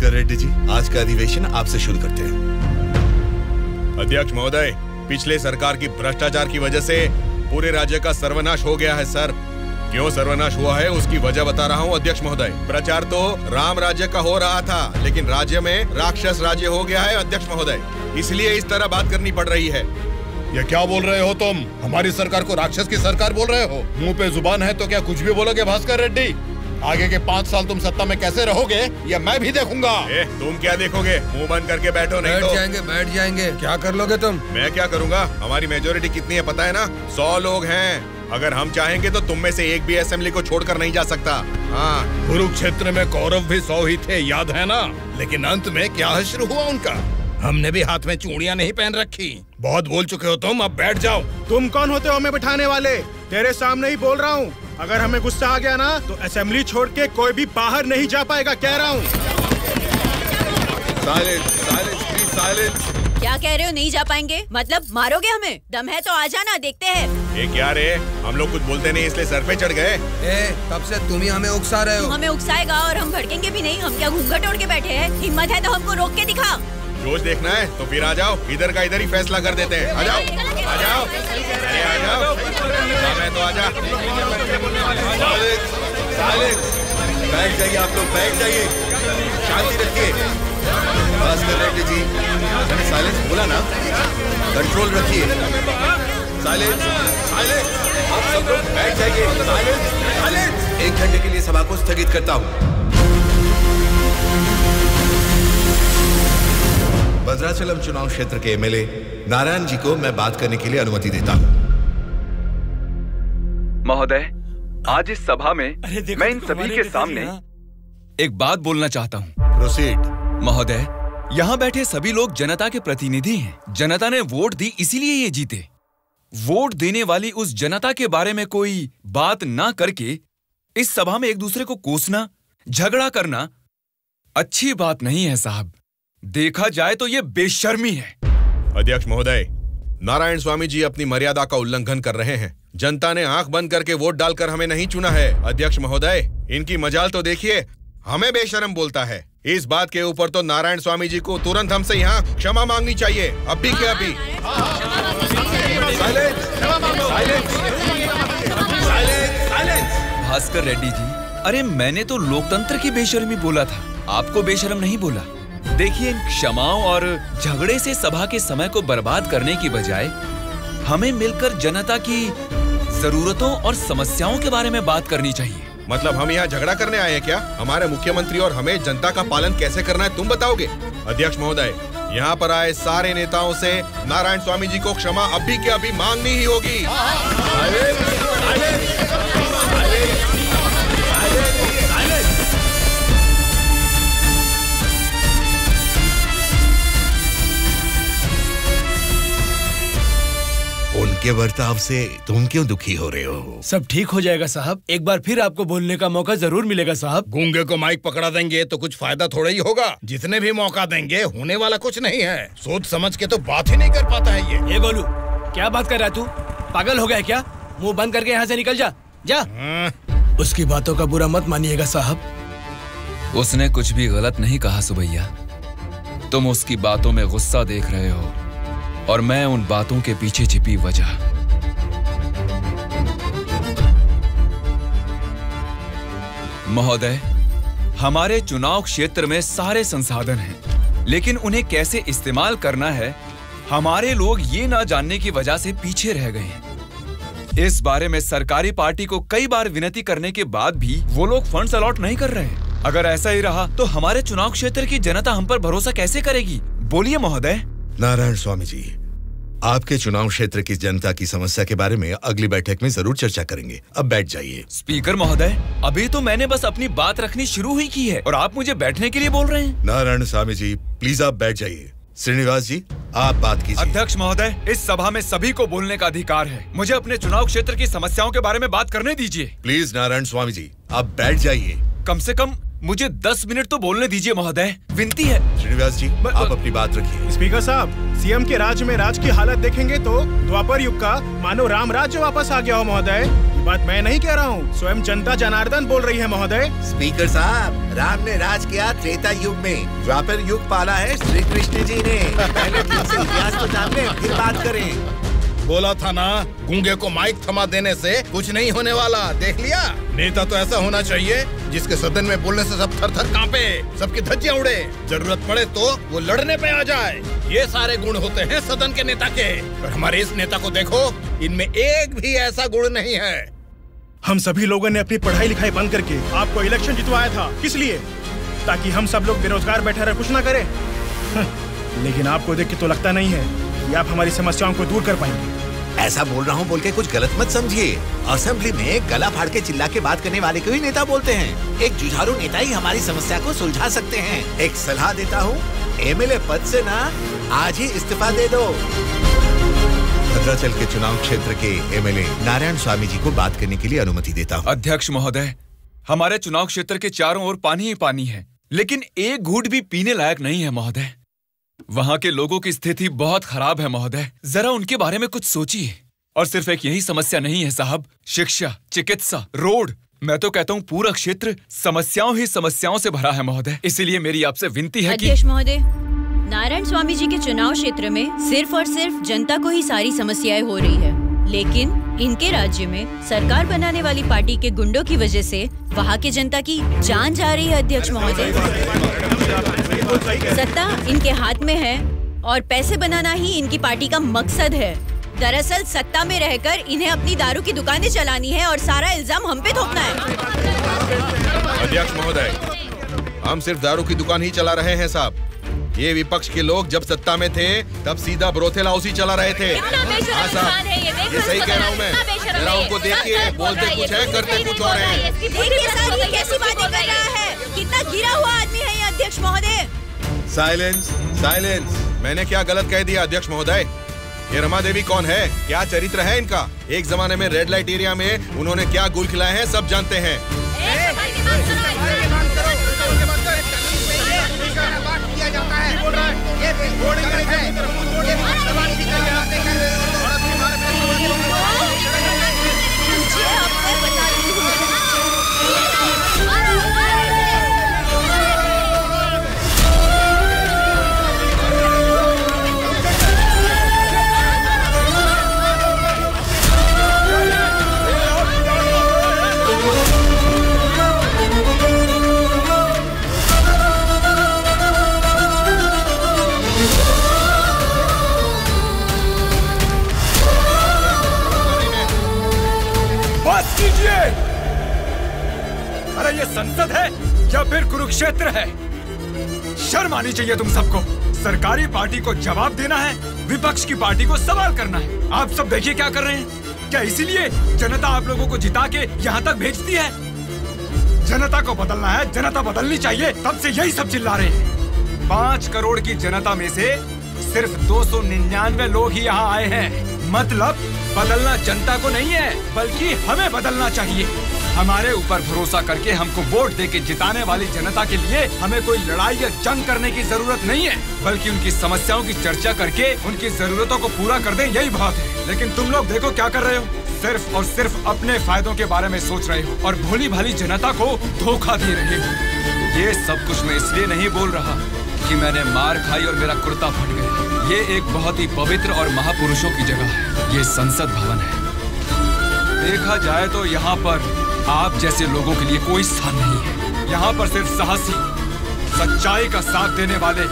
भास्कर रेड्डी जी, आज का अधिवेशन आपसे शुरू करते हैं। अध्यक्ष महोदय, पिछले सरकार की भ्रष्टाचार की वजह से पूरे राज्य का सर्वनाश हो गया है सर। क्यों सर्वनाश हुआ है उसकी वजह बता रहा हूँ अध्यक्ष महोदय। प्रचार तो राम राज्य का हो रहा था, लेकिन राज्य में राक्षस राज्य हो गया है अध्यक्ष महोदय, इसलिए इस तरह बात करनी पड़ रही है। ये क्या बोल रहे हो तुम? हमारी सरकार को राक्षस की सरकार बोल रहे हो? मुंह पे जुबान है तो क्या कुछ भी बोलोगे भास्कर रेड्डी? आगे के 5 साल तुम सत्ता में कैसे रहोगे ये मैं भी देखूंगा। तुम क्या देखोगे? मुंह बंद करके बैठो, नहीं तो बैठ जाएंगे। क्या कर लोगे तुम? मैं क्या करूंगा? हमारी मेजोरिटी कितनी है पता है ना? 100 लोग हैं। अगर हम चाहेंगे तो तुम में से एक भी असेंबली को छोड़कर नहीं जा सकता। हाँ, कुरुक्षेत्र में कौरव भी 100 ही थे, याद है ना? लेकिन अंत में क्या हश्र हुआ उनका? हमने भी हाथ में चूड़ियां नहीं पहन रखी। बहुत बोल चुके हो तुम, अब बैठ जाओ। तुम कौन होते हो हमें बिठाने वाले? तेरे सामने ही बोल रहा हूँ, अगर हमें गुस्सा आ गया ना तो असेंबली छोड़ के कोई भी बाहर नहीं जा पाएगा, कह रहा हूँ। क्या कह रहे हो? नहीं जा पाएंगे मतलब मारोगे हमें? दम है तो आ जाना, देखते हैं। ये क्या रे, हम लोग कुछ बोलते नहीं इसलिए सर पे चढ़ गए। तब से तुम ही हमें उकसा रहे हो। हमें उकसाएगा और हम भड़केंगे भी नहीं। हम क्या घूंघट ओढ़ के बैठे हैं? हिम्मत है तो हमको रोक के दिखा। जोश देखना है तो फिर आ जाओ, इधर का इधर ही फैसला कर देते हैं। आ जाओ, आ जाओ, अरे आ जाओ, मैं तो आ जा। बैठ जाइए आप लोग, बैठ जाइए, शांति रखिए। भास्कर रेड्डी जी, मैंने साइलेंस बोला ना, कंट्रोल रखिए। साइलेंस, साइलेंस, आप सब लोग बैठ जाइए। Silence, silence. 1 घंटे के लिए सभा को स्थगित करता हूँ। भद्राचलम चुनाव क्षेत्र के एमएलए नारायण जी को मैं बात करने के लिए अनुमति देता हूँ। महोदय, आज इस सभा में मैं इन सभी के सामने एक बात बोलना चाहता हूँ। प्रोसीड। महोदय, यहाँ बैठे सभी लोग जनता के प्रतिनिधि हैं। जनता ने वोट दी इसीलिए ये जीते। वोट देने वाली उस जनता के बारे में कोई बात ना करके इस सभा में एक दूसरे को कोसना, झगड़ा करना अच्छी बात नहीं है साहब। देखा जाए तो ये बेशर्मी है। अध्यक्ष महोदय, नारायण स्वामी जी अपनी मर्यादा का उल्लंघन कर रहे हैं। जनता ने आंख बंद करके वोट डालकर हमें नहीं चुना है। अध्यक्ष महोदय, इनकी मजाल तो देखिए, हमें बेशर्म बोलता है। इस बात के ऊपर तो नारायण स्वामी जी को तुरंत हमसे यहाँ क्षमा मांगनी चाहिए, अभी के अभी। भास्कर रेड्डी जी, अरे मैंने तो लोकतंत्र की बेशर्मी बोला था, आपको बेशर्म नहीं बोला। देखिए, इन क्षमाओं और झगड़े से सभा के समय को बर्बाद करने की बजाय हमें मिलकर जनता की जरूरतों और समस्याओं के बारे में बात करनी चाहिए। मतलब हम यहाँ झगड़ा करने आए हैं क्या? हमारे मुख्यमंत्री और हमें जनता का पालन कैसे करना है तुम बताओगे? अध्यक्ष महोदय, यहाँ पर आए सारे नेताओं से नारायण स्वामी जी को क्षमा अभी के अभी मांगनी ही होगी। उनके बर्ताव से तुम क्यों दुखी हो रहे हो? सब ठीक हो जाएगा साहब, एक बार फिर आपको बोलने का मौका जरूर मिलेगा साहब। गूंगे को माइक पकड़ा देंगे तो कुछ फायदा थोड़ा ही होगा। जितने भी मौका देंगे होने वाला कुछ नहीं है। सोच समझ के तो बात ही नहीं कर पाता है ये। गोलू, क्या बात कर रहा है तू? पागल हो गया क्या? मुंह बंद करके यहाँ से निकल जा, जा। उसकी बातों का बुरा मत मानिएगा साहब। उसने कुछ भी गलत नहीं कहा सुबैया। तुम उसकी बातों में गुस्सा देख रहे हो और मैं उन बातों के पीछे छिपी वजह। महोदय, हमारे चुनाव क्षेत्र में सारे संसाधन हैं, लेकिन उन्हें कैसे इस्तेमाल करना है हमारे लोग ये ना जानने की वजह से पीछे रह गए हैं। इस बारे में सरकारी पार्टी को कई बार विनती करने के बाद भी वो लोग फंड्स अलॉट नहीं कर रहे हैं। अगर ऐसा ही रहा तो हमारे चुनाव क्षेत्र की जनता हम पर भरोसा कैसे करेगी? बोलिए महोदय। नारायण स्वामी जी, आपके चुनाव क्षेत्र की जनता की समस्या के बारे में अगली बैठक में जरूर चर्चा करेंगे। अब बैठ जाइए। स्पीकर महोदय, अभी तो मैंने बस अपनी बात रखनी शुरू ही की है और आप मुझे बैठने के लिए बोल रहे हैं। नारायण स्वामी जी, प्लीज आप बैठ जाइए। श्रीनिवास जी, आप बात कीजिए। अध्यक्ष महोदय, इस सभा में सभी को बोलने का अधिकार है। मुझे अपने चुनाव क्षेत्र की समस्याओं के बारे में बात करने दीजिए। प्लीज नारायण स्वामी जी, आप बैठ जाइए। कम से कम मुझे 10 मिनट तो बोलने दीजिए महोदय, विनती है। श्रीनिवास जी, आप अपनी बात रखिए। स्पीकर साहब, सीएम के राज्य में राज की हालत देखेंगे तो द्वापर युग का मानो राम राज्य वापस आ गया हो महोदय। बात मैं नहीं कह रहा हूँ, स्वयं जनता जनार्दन बोल रही है महोदय। स्पीकर साहब, राम ने राज किया त्रेता युग में, द्वापर युग पाला है श्री कृष्ण जी ने। पहले ठीक से इतिहास तो जान ले, फिर बात करें। बोला था ना, गूंगे को माइक थमा देने से कुछ नहीं होने वाला। देख लिया, नेता तो ऐसा होना चाहिए जिसके सदन में बोलने से सब थर थर कांपे, सबकी धज्जियां उड़े, जरूरत पड़े तो वो लड़ने पे आ जाए। ये सारे गुण होते हैं सदन के नेता के। और हमारे इस नेता को देखो, इनमें एक भी ऐसा गुण नहीं है। हम सभी लोगों ने अपनी पढ़ाई लिखाई बंद करके आपको इलेक्शन जितवाया था। किस लिए? ताकि हम सब लोग बेरोजगार बैठे रहे, कुछ ना करें। लेकिन आपको देख के तो लगता नहीं है कि आप हमारी समस्याओं को दूर कर पाएंगे। ऐसा बोल रहा हूँ बोल के कुछ गलत मत समझिए। असेंबली में गला फाड़ के चिल्ला के बात करने वाले को ही नेता बोलते हैं। एक जुझारू नेता ही हमारी समस्या को सुलझा सकते हैं। एक सलाह देता हूँ, एमएलए पद से ना आज ही इस्तीफा दे दो। भद्राचल के चुनाव क्षेत्र के एमएलए नारायण स्वामी जी को बात करने के लिए अनुमति देता हूँ। अध्यक्ष महोदय, हमारे चुनाव क्षेत्र के चारों ओर पानी ही पानी है, लेकिन एक घूंट भी पीने लायक नहीं है महोदय। वहाँ के लोगों की स्थिति बहुत खराब है महोदय, जरा उनके बारे में कुछ सोचिए। और सिर्फ एक यही समस्या नहीं है साहब, शिक्षा, चिकित्सा, रोड, मैं तो कहता हूँ पूरा क्षेत्र समस्याओं ही समस्याओं से भरा है महोदय। इसीलिए मेरी आपसे विनती है कि अध्यक्ष महोदय, नारायण स्वामी जी के चुनाव क्षेत्र में सिर्फ और सिर्फ जनता को ही सारी समस्याएं हो रही है, लेकिन इनके राज्य में सरकार बनाने वाली पार्टी के गुंडों की वजह से वहाँ के जनता की जान जा रही है। अध्यक्ष महोदय, सत्ता इनके हाथ में है और पैसे बनाना ही इनकी पार्टी का मकसद है। दरअसल सत्ता में रहकर इन्हें अपनी दारू की दुकानें चलानी है और सारा इल्जाम हम पे थोपना है। अध्यक्ष महोदय, हम सिर्फ दारू की दुकान ही चला रहे हैं साहब। ये विपक्ष के लोग जब सत्ता में थे तब सीधा ब्रोथेल हाउस ही चला रहे थे। हाँ साहब, ये सही कह रहा हूँ मैं। जरा उनको देखिए, बोलते कुछ है, करते कुछ और है। देखिए सर, ये कैसी बातें कर रहा है, कितना गिरा हुआ आदमी है ये अध्यक्ष महोदय। Silence, silence. मैंने क्या गलत कह दिया अध्यक्ष महोदय? ये रमा देवी कौन है, क्या चरित्र है इनका? एक जमाने में रेड लाइट एरिया में उन्होंने क्या गुल खिलाए हैं सब जानते हैं। अरे ये संसद है या फिर कुरुक्षेत्र है? शर्म आनी चाहिए तुम सबको। सरकारी पार्टी को जवाब देना है, विपक्ष की पार्टी को सवाल करना है। आप सब देखिए क्या कर रहे हैं। क्या इसीलिए जनता आप लोगों को जिता के यहाँ तक भेजती है? जनता को बदलना है, जनता बदलनी चाहिए, तब से यही सब चिल्ला रहे हैं। 5 करोड़ की जनता में से सिर्फ 299 लोग ही यहाँ आए हैं। मतलब बदलना जनता को नहीं है, बल्कि हमें बदलना चाहिए। हमारे ऊपर भरोसा करके हमको वोट देके जिताने वाली जनता के लिए हमें कोई लड़ाई या जंग करने की जरूरत नहीं है, बल्कि उनकी समस्याओं की चर्चा करके उनकी जरूरतों को पूरा कर दें, यही बहुत है। लेकिन तुम लोग देखो क्या कर रहे हो, सिर्फ और सिर्फ अपने फायदों के बारे में सोच रहे हो और भोली भाली जनता को धोखा दे रहे हो। ये सब कुछ मैं इसलिए नहीं बोल रहा कि मैंने मार खाई और मेरा कुर्ता फट गया। ये एक बहुत ही पवित्र और महापुरुषों की जगह है, ये संसद भवन है। देखा जाए तो यहाँ पर आप जैसे लोगों के लिए कोई स्थान नहीं है। यहाँ पर सिर्फ साहसी, सच्चाई का साथ देने वाले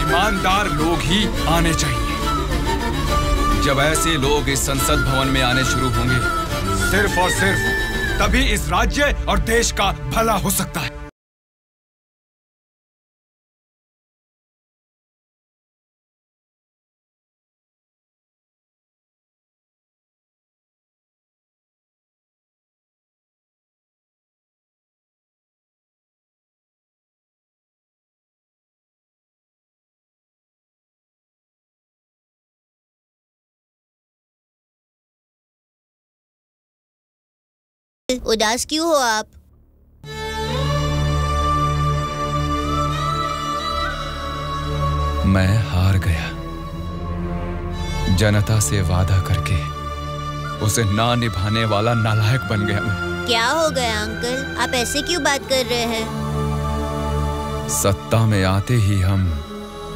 ईमानदार लोग ही आने चाहिए। जब ऐसे लोग इस संसद भवन में आने शुरू होंगे, सिर्फ और सिर्फ तभी इस राज्य और देश का भला हो सकता है। उदास क्यों हो आप? मैं हार गया। जनता से वादा करके उसे ना निभाने वाला नालायक बन गया मैं। क्या हो गया अंकल, आप ऐसे क्यों बात कर रहे हैं? सत्ता में आते ही हम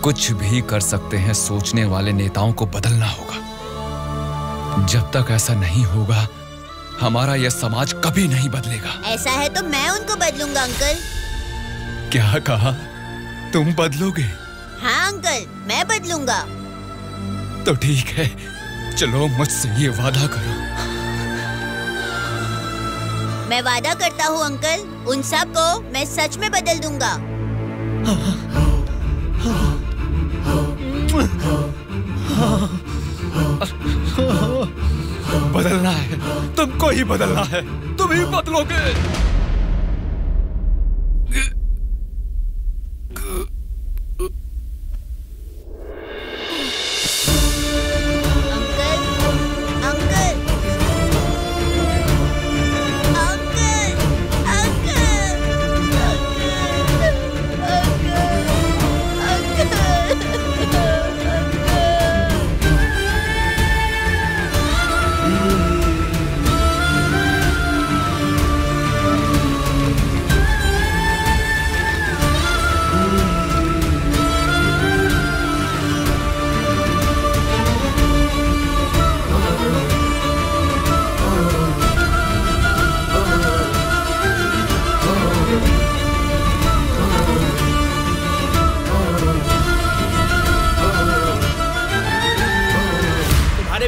कुछ भी कर सकते हैं सोचने वाले नेताओं को बदलना होगा। जब तक ऐसा नहीं होगा हमारा यह समाज कभी नहीं बदलेगा। ऐसा है तो मैं उनको बदलूंगा अंकल। क्या कहा? तुम बदलोगे? हाँ अंकल, मैं बदलूंगा। तो ठीक है, चलो मुझसे ये वादा करो। मैं वादा करता हूँ अंकल, उन सब को मैं सच में बदल दूंगा। बदलना है, तुमको ही बदलना है, तुम ही बदलोगे।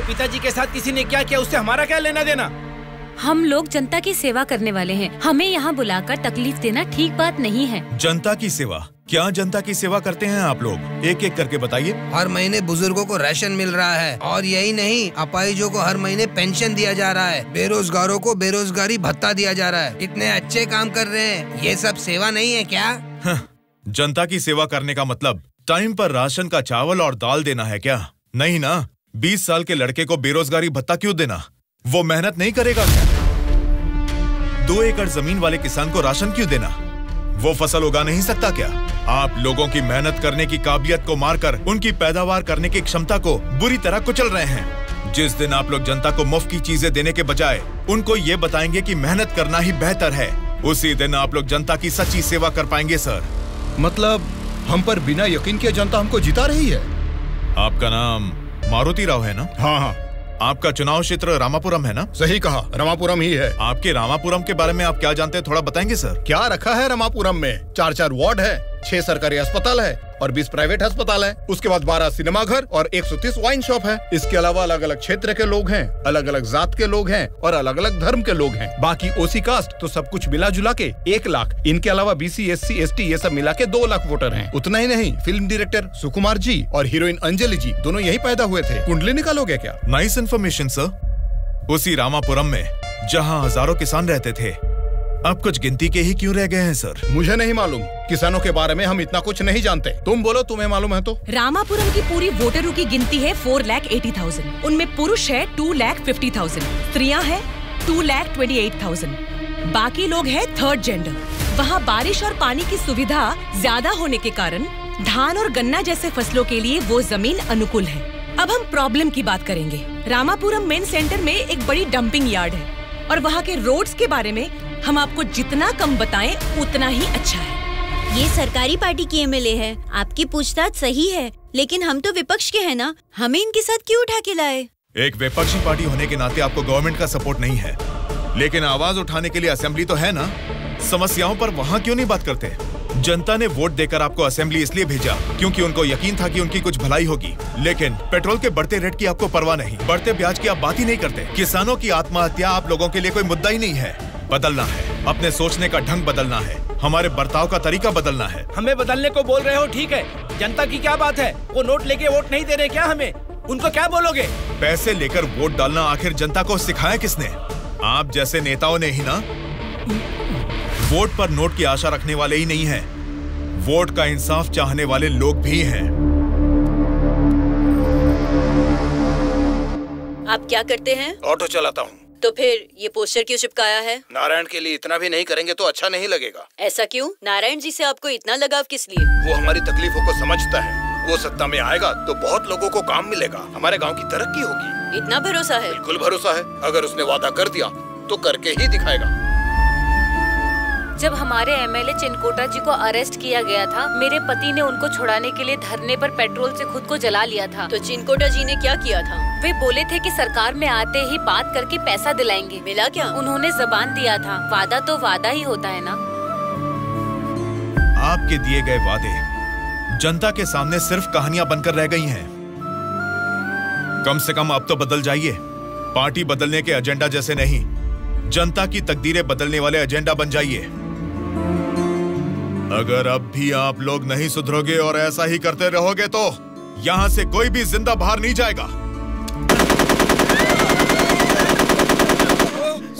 पिताजी के साथ किसी ने क्या किया, उससे हमारा क्या लेना देना? हम लोग जनता की सेवा करने वाले हैं, हमें यहाँ बुलाकर तकलीफ देना ठीक बात नहीं है। जनता की सेवा? क्या जनता की सेवा करते हैं आप लोग? एक एक करके बताइए। हर महीने बुजुर्गों को राशन मिल रहा है, और यही नहीं, अपाहिजों को हर महीने पेंशन दिया जा रहा है, बेरोजगारों को बेरोजगारी भत्ता दिया जा रहा है। इतने अच्छे काम कर रहे हैं, ये सब सेवा नहीं है क्या? जनता की सेवा करने का मतलब टाइम पर राशन का चावल और दाल देना है क्या? नहीं ना। 20 साल के लड़के को बेरोजगारी भत्ता क्यों देना? वो मेहनत नहीं करेगा क्या? 2 एकड़ जमीन वाले किसान को राशन क्यों देना? वो फसल उगा नहीं सकता क्या? आप लोगों की मेहनत करने की काबिलियत को मारकर उनकी पैदावार करने की क्षमता को बुरी तरह कुचल रहे हैं। जिस दिन आप लोग जनता को मुफ्त की चीजें देने के बजाय उनको ये बताएंगे कि मेहनत करना ही बेहतर है, उसी दिन आप लोग जनता की सच्ची सेवा कर पाएंगे सर। मतलब हम पर बिना यकीन के जनता हमको जिता रही है। आपका नाम मारुति राव है ना? हाँ हाँ। आपका चुनाव क्षेत्र रामापुरम है ना? सही कहा, रामापुरम ही है। आपके रामापुरम के बारे में आप क्या जानते हैं, थोड़ा बताएंगे सर? क्या रखा है रामापुरम में? 4 वार्ड है, 6 सरकारी अस्पताल है और 20 प्राइवेट अस्पताल है। उसके बाद 12 सिनेमा घर और 130 वाइन शॉप है। इसके अलावा अलग अलग क्षेत्र के लोग हैं, अलग अलग जात के लोग हैं और अलग अलग धर्म के लोग हैं। बाकी ओसी कास्ट तो सब कुछ मिला जुला के 1 लाख। इनके अलावा BC SC ST ये सब मिला के 2 लाख वोटर हैं। उतना ही नहीं, फिल्म डायरेक्टर सुकुमार जी और हीरोइन अंजलि जी दोनों यही पैदा हुए थे। कुंडली निकालोगे क्या? Nice information sir. उसी रामापुरम में जहाँ हजारों किसान रहते थे, अब कुछ गिनती के ही क्यों रह गए हैं सर? मुझे नहीं मालूम, किसानों के बारे में हम इतना कुछ नहीं जानते। तुम बोलो, तुम्हें मालूम है तो? रामापुरम की पूरी वोटरों की गिनती है 4,80,000। उनमें पुरुष है 2,50,000, स्त्रियां हैं 2,28,000, बाकी लोग हैं 3rd जेंडर। वहाँ बारिश और पानी की सुविधा ज्यादा होने के कारण धान और गन्ना जैसे फसलों के लिए वो जमीन अनुकूल है। अब हम प्रॉब्लम की बात करेंगे। रामापुरम मेन सेंटर में एक बड़ी डंपिंग यार्ड है और वहाँ के रोड्स के बारे में हम आपको जितना कम बताएं उतना ही अच्छा है। ये सरकारी पार्टी की MLA है, आपकी पूछताछ सही है, लेकिन हम तो विपक्ष के हैं ना, हमें इनके साथ क्यों उठा के लाए? एक विपक्षी पार्टी होने के नाते आपको गवर्नमेंट का सपोर्ट नहीं है, लेकिन आवाज उठाने के लिए असेंबली तो है ना। समस्याओं पर वहाँ क्यों नहीं बात करते? जनता ने वोट देकर आपको असेंबली इसलिए भेजा क्योंकि उनको यकीन था कि उनकी कुछ भलाई होगी, लेकिन पेट्रोल के बढ़ते रेट की आपको परवाह नहीं, बढ़ते ब्याज की आप बात ही नहीं करते। किसानों की आत्महत्या आप लोगों के लिए कोई मुद्दा ही नहीं है। बदलना है, अपने सोचने का ढंग बदलना है, हमारे बर्ताव का तरीका बदलना है। हमें बदलने को बोल रहे हो, ठीक है, जनता की क्या बात है? वो नोट लेके वोट नहीं दे रहे क्या हमें? उनको क्या बोलोगे? पैसे लेकर वोट डालना आखिर जनता को सिखाया किसने? आप जैसे नेताओं ने ही ना। वोट पर नोट की आशा रखने वाले ही नहीं हैं, वोट का इंसाफ चाहने वाले लोग भी हैं। आप क्या करते हैं? ऑटो चलाता हूँ। तो फिर ये पोस्टर क्यों चिपकाया है? नारायण के लिए इतना भी नहीं करेंगे तो अच्छा नहीं लगेगा। ऐसा क्यों? नारायण जी से आपको इतना लगाव किस लिए? वो हमारी तकलीफों को समझता है वो सत्ता में आएगा तो बहुत लोगों को काम मिलेगा, हमारे गांव की तरक्की होगी। इतना भरोसा है? बिल्कुल भरोसा है। अगर उसने वादा कर दिया तो करके ही दिखाएगा। जब हमारे एमएलए चिनकोटा जी को अरेस्ट किया गया था, मेरे पति ने उनको छुड़ाने के लिए धरने पर पेट्रोल से खुद को जला लिया था। तो चिनकोटा जी ने क्या किया था? वे बोले थे कि सरकार में आते ही बात करके पैसा दिलाएंगे। मिला क्या? उन्होंने जबान दिया था। वादा तो वादा ही होता है ना। आपके दिए गए वादे जनता के सामने सिर्फ कहानियां बनकर रह गई हैं। कम से कम अब तो बदल जाइए। पार्टी बदलने के एजेंडा जैसे नहीं, जनता की तकदीरें बदलने वाले एजेंडा बन जाइए। अगर अब भी आप लोग नहीं सुधरोगे और ऐसा ही करते रहोगे तो यहां से कोई भी जिंदा बाहर नहीं जाएगा।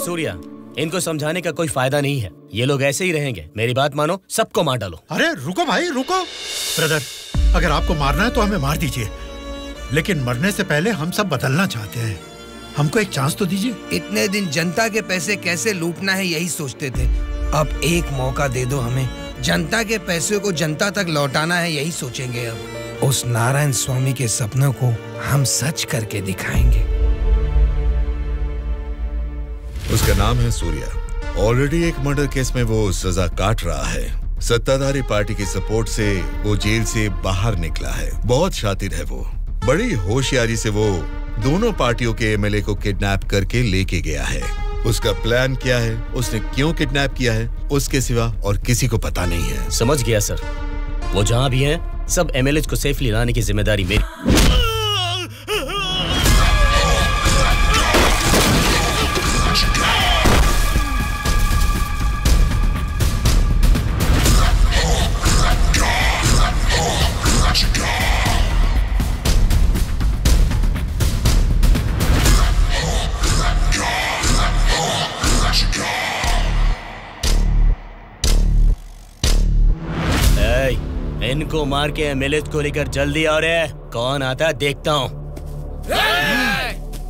सूर्या, इनको समझाने का कोई फायदा नहीं है। ये लोग ऐसे ही रहेंगे। मेरी बात मानो, सबको मार डालो। अरे रुको भाई, रुको। ब्रदर, अगर आपको मारना है तो हमें मार दीजिए, लेकिन मरने से पहले हम सब बदलना चाहते हैं। हमको एक चांस तो दीजिए। इतने दिन जनता के पैसे कैसे लूटना है यही सोचते थे। अब एक मौका दे दो हमें। जनता के पैसे को जनता तक लौटाना है यही सोचेंगे। अब उस नारायण स्वामी के सपनों को हम सच करके दिखाएंगे। उसका नाम है सूर्या। ऑलरेडी एक मर्डर केस में वो सजा काट रहा है। सत्ताधारी पार्टी की सपोर्ट से वो जेल से बाहर निकला है। बहुत शातिर है वो। बड़ी होशियारी से वो दोनों पार्टियों के एमएलए को किडनैप करके लेके गया है। उसका प्लान क्या है, उसने क्यों किडनैप किया है, उसके सिवा और किसी को पता नहीं है। समझ गया सर। वो जहां भी हैं, सब एमएलए को सेफली लाने की जिम्मेदारी मेरी। इनको मार के एमएलए को लेकर जल्दी आ रहे हैं। कौन आता है देखता हूँ।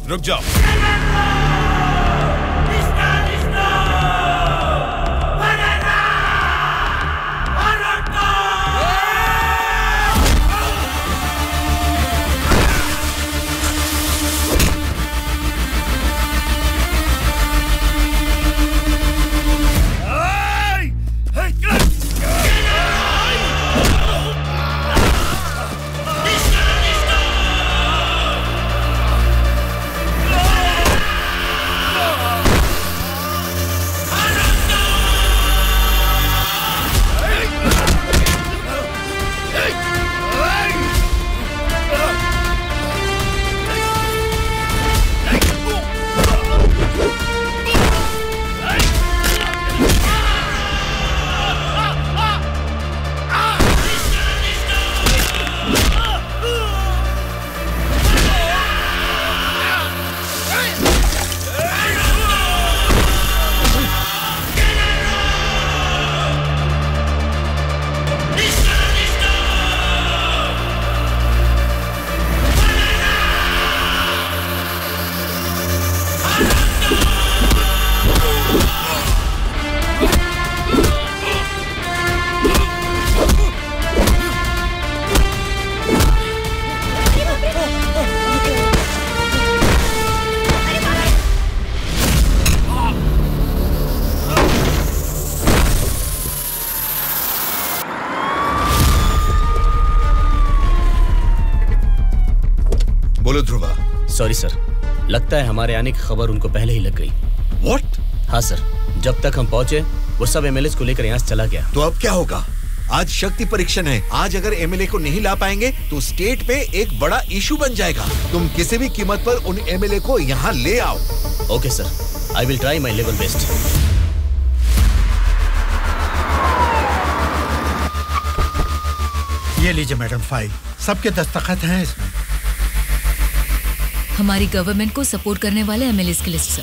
रुक जाओ। सॉरी सर, लगता है हमारे आने की खबर उनको पहले ही लग गई। What? हाँ सर, जब तक हम पहुंचे वो सब एमएलए को लेकर यहाँ से चला गया। तो अब क्या होगा? आज शक्ति परीक्षण है। आज अगर एमएलए को नहीं ला पाएंगे तो स्टेट पे एक बड़ा इशू बन जाएगा। तुम किसी भी कीमत पर उन एमएलए को यहाँ ले आओ। Okay sir, I will try my level best. ये लीजिए मैडम फाइल, सबके दस्तखत हैं इसमें। हमारी गवर्नमेंट को सपोर्ट करने वाले एमएलए की list sir.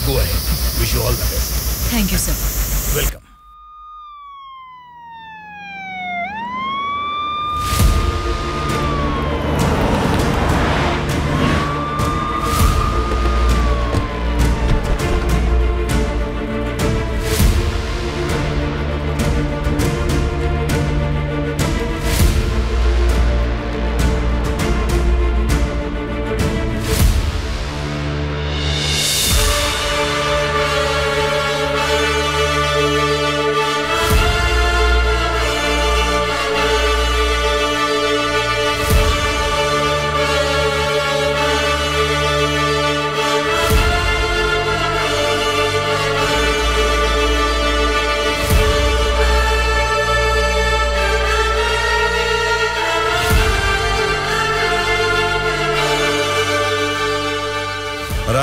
Go ahead, wish you all the best. Thank you sir. Welcome.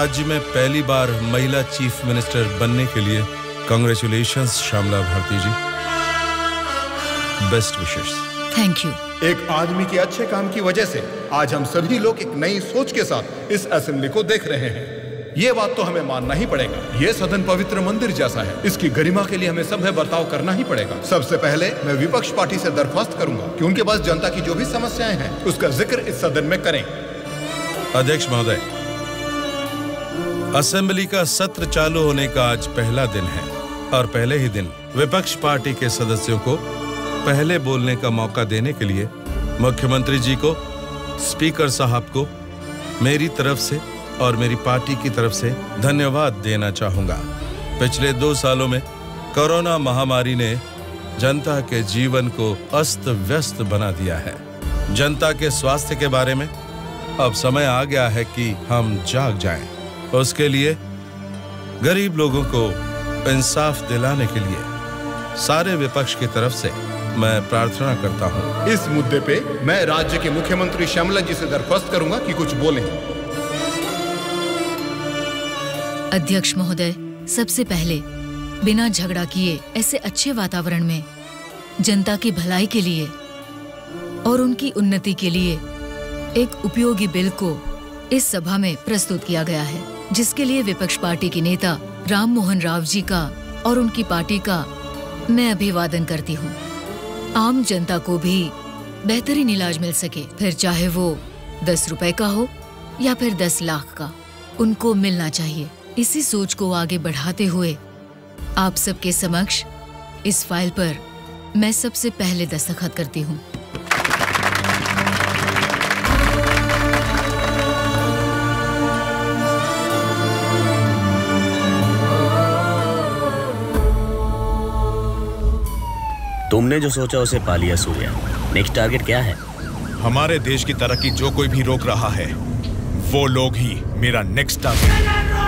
राज्य में पहली बार महिला चीफ मिनिस्टर बनने के लिए congratulations Shyamala Bharti ji. Best wishes. Thank you. एक आदमी के अच्छे काम की वजह से आज हम सभी लोग एक नई सोच के साथ इस असेंबली को देख रहे हैं। ये बात तो हमें मानना ही पड़ेगा। ये सदन पवित्र मंदिर जैसा है। इसकी गरिमा के लिए हमें सभ्य बर्ताव करना ही पड़ेगा। सबसे पहले मैं विपक्ष पार्टी से दरख्वास्त करूंगा कि उनके पास जनता की जो भी समस्याएं हैं उसका जिक्र इस सदन में करें। अध्यक्ष महोदय, असेंबली का सत्र चालू होने का आज पहला दिन है और पहले ही दिन विपक्ष पार्टी के सदस्यों को पहले बोलने का मौका देने के लिए मुख्यमंत्री जी को, स्पीकर साहब को मेरी तरफ से और मेरी पार्टी की तरफ से धन्यवाद देना चाहूंगा। पिछले 2 सालों में कोरोना महामारी ने जनता के जीवन को अस्त व्यस्त बना दिया है। जनता के स्वास्थ्य के बारे में अब समय आ गया है कि हम जाग जाएं। उसके लिए गरीब लोगों को इंसाफ दिलाने के लिए सारे विपक्ष की तरफ से मैं प्रार्थना करता हूं। इस मुद्दे पे मैं राज्य के मुख्यमंत्री श्यामला जी से दरख्वास्त करूंगा कि कुछ बोलें। अध्यक्ष महोदय, सबसे पहले बिना झगड़ा किए ऐसे अच्छे वातावरण में जनता की भलाई के लिए और उनकी उन्नति के लिए एक उपयोगी बिल को इस सभा में प्रस्तुत किया गया है, जिसके लिए विपक्ष पार्टी के नेता राम मोहन राव जी का और उनकी पार्टी का मैं अभिवादन करती हूँ। आम जनता को भी बेहतरीन इलाज मिल सके, फिर चाहे वो 10 रुपए का हो या फिर 10 लाख का, उनको मिलना चाहिए। इसी सोच को आगे बढ़ाते हुए आप सबके समक्ष इस फाइल पर मैं सबसे पहले दस्तखत करती हूँ। तुमने जो सोचा उसे पा लिया सूर्या। नेक्स्ट टारगेट क्या है? हमारे देश की तरक्की जो कोई भी रोक रहा है वो लोग ही मेरा नेक्स्ट टारगेट।